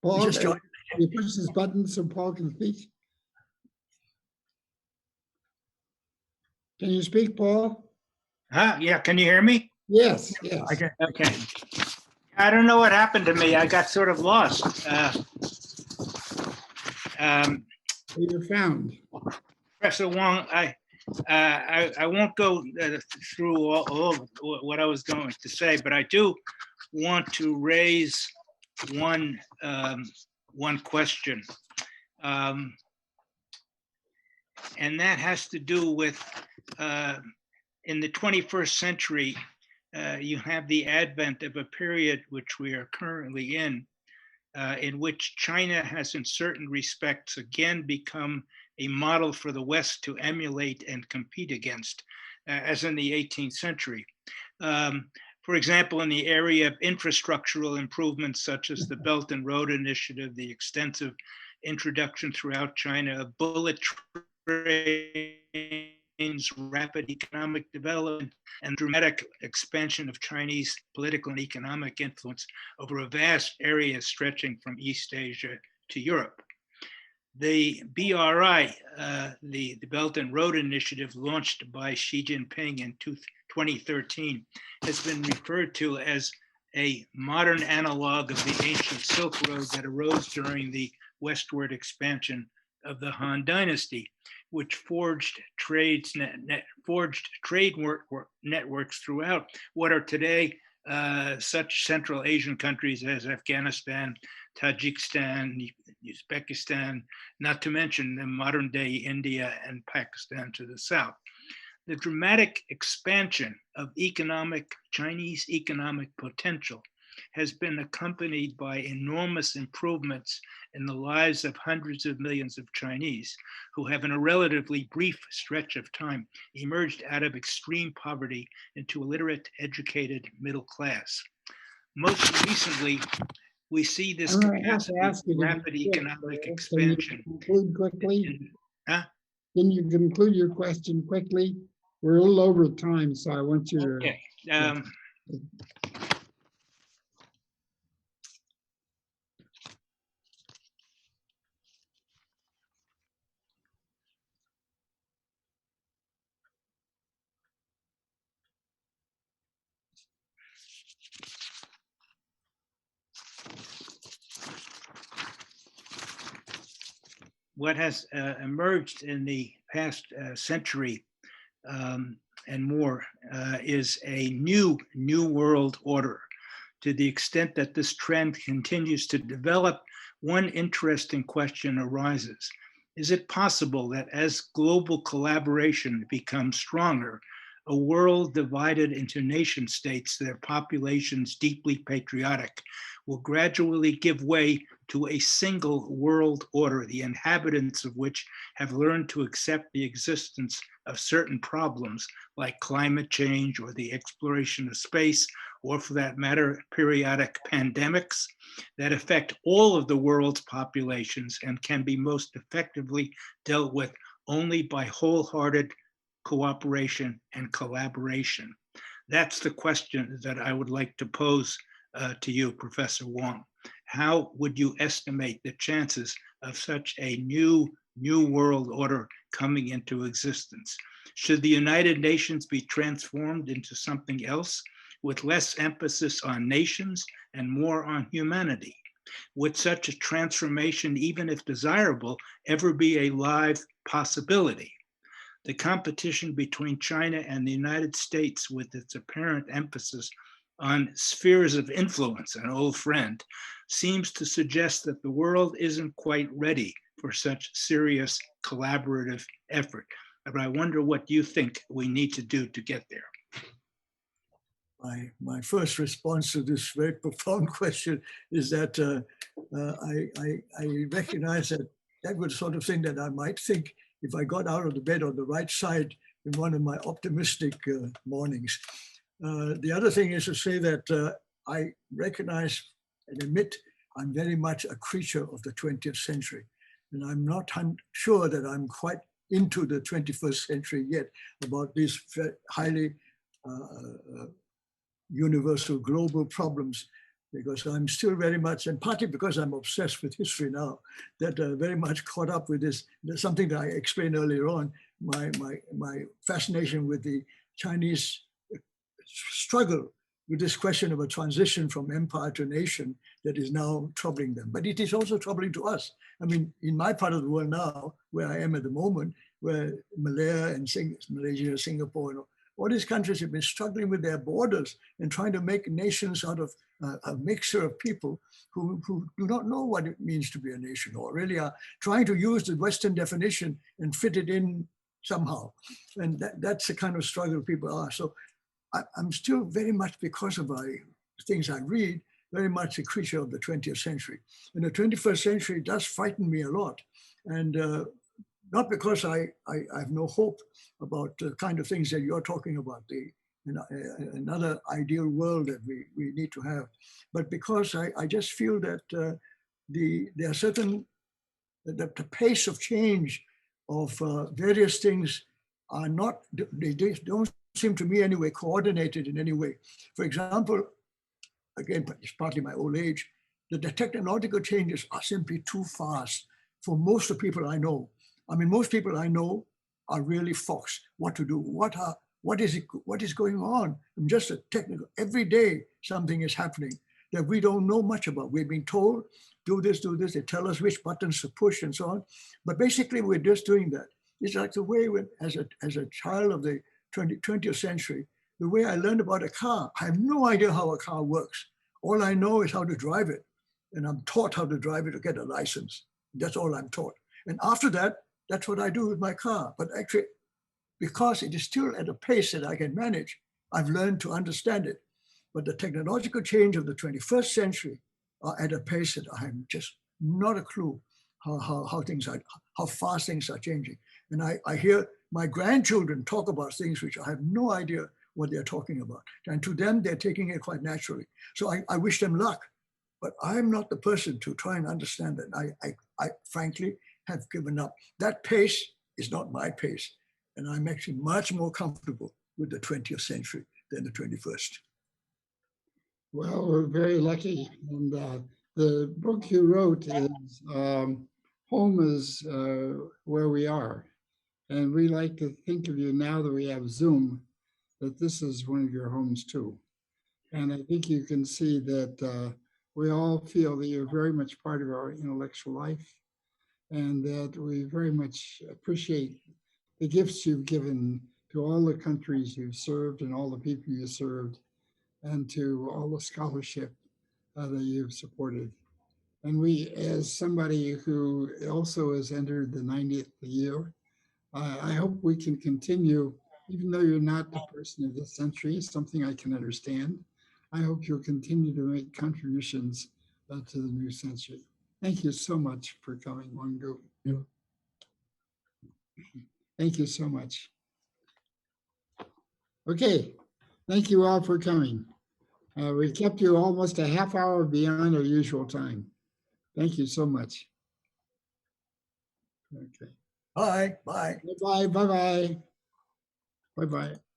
Speaker 1: Paul,
Speaker 3: just joined.
Speaker 1: you push this button so Paul can speak. Can you speak, Paul?
Speaker 7: Yeah, can you hear me?
Speaker 1: Yes, yes.
Speaker 7: Okay. I don't know what happened to me. I got sort of lost.
Speaker 1: You're found.
Speaker 7: Professor Wang, I won't go through all of what I was going to say, but I do want to raise one question. And that has to do with, in the 21st century, you have the advent of a period which we are currently in which China has in certain respects again become a model for the West to emulate and compete against, as in the 18th century. For example, in the area of infrastructural improvements such as the Belt and Road Initiative, the extensive introduction throughout China of bullet trains, rapid economic development, and dramatic expansion of Chinese political and economic influence over a vast area stretching from East Asia to Europe. The BRI, the Belt and Road Initiative launched by Xi Jinping in 2013, has been referred to as a modern analog of the ancient Silk Road that arose during the westward expansion of the Han Dynasty, which forged trade networks throughout what are today such Central Asian countries as Afghanistan, Tajikistan, Uzbekistan, not to mention the modern day India and Pakistan to the south. The dramatic expansion of Chinese economic potential has been accompanied by enormous improvements in the lives of hundreds of millions of Chinese who have in a relatively brief stretch of time emerged out of extreme poverty into a literate, educated middle class. Most recently, we see this capacity for rapid economic expansion.
Speaker 1: Can you conclude quickly?
Speaker 7: Huh?
Speaker 1: Can you conclude your question quickly? We're a little over time, so I want you to.
Speaker 7: Okay. What has emerged in the past century and more is a new world order. To the extent that this trend continues to develop, one interesting question arises. Is it possible that as global collaboration becomes stronger, a world divided into nation states, their populations deeply patriotic, will gradually give way to a single world order, the inhabitants of which have learned to accept the existence of certain problems like climate change or the exploration of space, or for that matter, periodic pandemics that affect all of the world's populations and can be most effectively dealt with only by wholehearted cooperation and collaboration? That's the question that I would like to pose to you, Professor Wang. How would you estimate the chances of such a new world order coming into existence? Should the United Nations be transformed into something else with less emphasis on nations and more on humanity? Would such a transformation, even if desirable, ever be a live possibility? The competition between China and the United States, with its apparent emphasis on spheres of influence, an old friend, seems to suggest that the world isn't quite ready for such serious collaborative effort. But I wonder what you think we need to do to get there.
Speaker 3: My first response to this very profound question is that I recognize that that was the sort of thing that I might think if I got out of the bed on the right side in one of my optimistic mornings. The other thing is to say that I recognize and admit I'm very much a creature of the 20th century. And I'm not sure that I'm quite into the 21st century yet about these highly universal global problems, because I'm still very much, and partly because I'm obsessed with history now, that very much caught up with this. There's something that I explained earlier on, my fascination with the Chinese struggle with this question of a transition from empire to nation that is now troubling them. But it is also troubling to us. I mean, in my part of the world now, where I am at the moment, where Malaya and Malaysia, Singapore, and all these countries have been struggling with their borders and trying to make nations out of a mixture of people who do not know what it means to be a nation, or really are trying to use the Western definition and fit it in somehow. And that's the kind of struggle people are. So I'm still very much, because of my things I read, very much a creature of the 20th century. And the 21st century does frighten me a lot. And not because I have no hope about the kind of things that you're talking about, another ideal world that we need to have, but because I just feel that there are certain, the pace of change of various things are not, they don't seem to me anyway coordinated in any way. For example, again, it's partly my old age, the technological changes are simply too fast for most of the people I know. I mean, most people I know are really foxed what to do, what is going on. I'm just a technical, every day something is happening that we don't know much about. We've been told, do this, they tell us which buttons to push and so on. But basically we're just doing that. It's like the way as a child of the 20th century, the way I learned about a car, I have no idea how a car works. All I know is how to drive it. And I'm taught how to drive it to get a license. That's all I'm taught. And after that, that's what I do with my car. But actually, because it is still at a pace that I can manage, I've learned to understand it. But the technological change of the 21st century are at a pace that I have just not a clue how things are, how fast things are changing. And I hear my grandchildren talk about things which I have no idea what they're talking about. And to them, they're taking it quite naturally. So I wish them luck, but I'm not the person to try and understand that. I frankly have given up. That pace is not my pace. And I'm actually much more comfortable with the 20th century than the 21st.
Speaker 1: Well, we're very lucky. And the book you wrote is Home is Where We Are. And we like to think of you, now that we have Zoom, that this is one of your homes too. And I think you can see that we all feel that you're very much part of our intellectual life, and that we very much appreciate the gifts you've given to all the countries you've served and all the people you served, and to all the scholarship that you've supported. And we, as somebody who also has entered the 90th year, I hope we can continue, even though you're not the person of the century, something I can understand. I hope you'll continue to make contributions to the new century. Thank you so much for coming, Wang Gungwu. Thank you so much. Okay, thank you all for coming. We kept you almost a half hour beyond our usual time. Thank you so much. Okay.
Speaker 3: Bye, bye.
Speaker 1: Bye-bye, bye-bye. Bye-bye.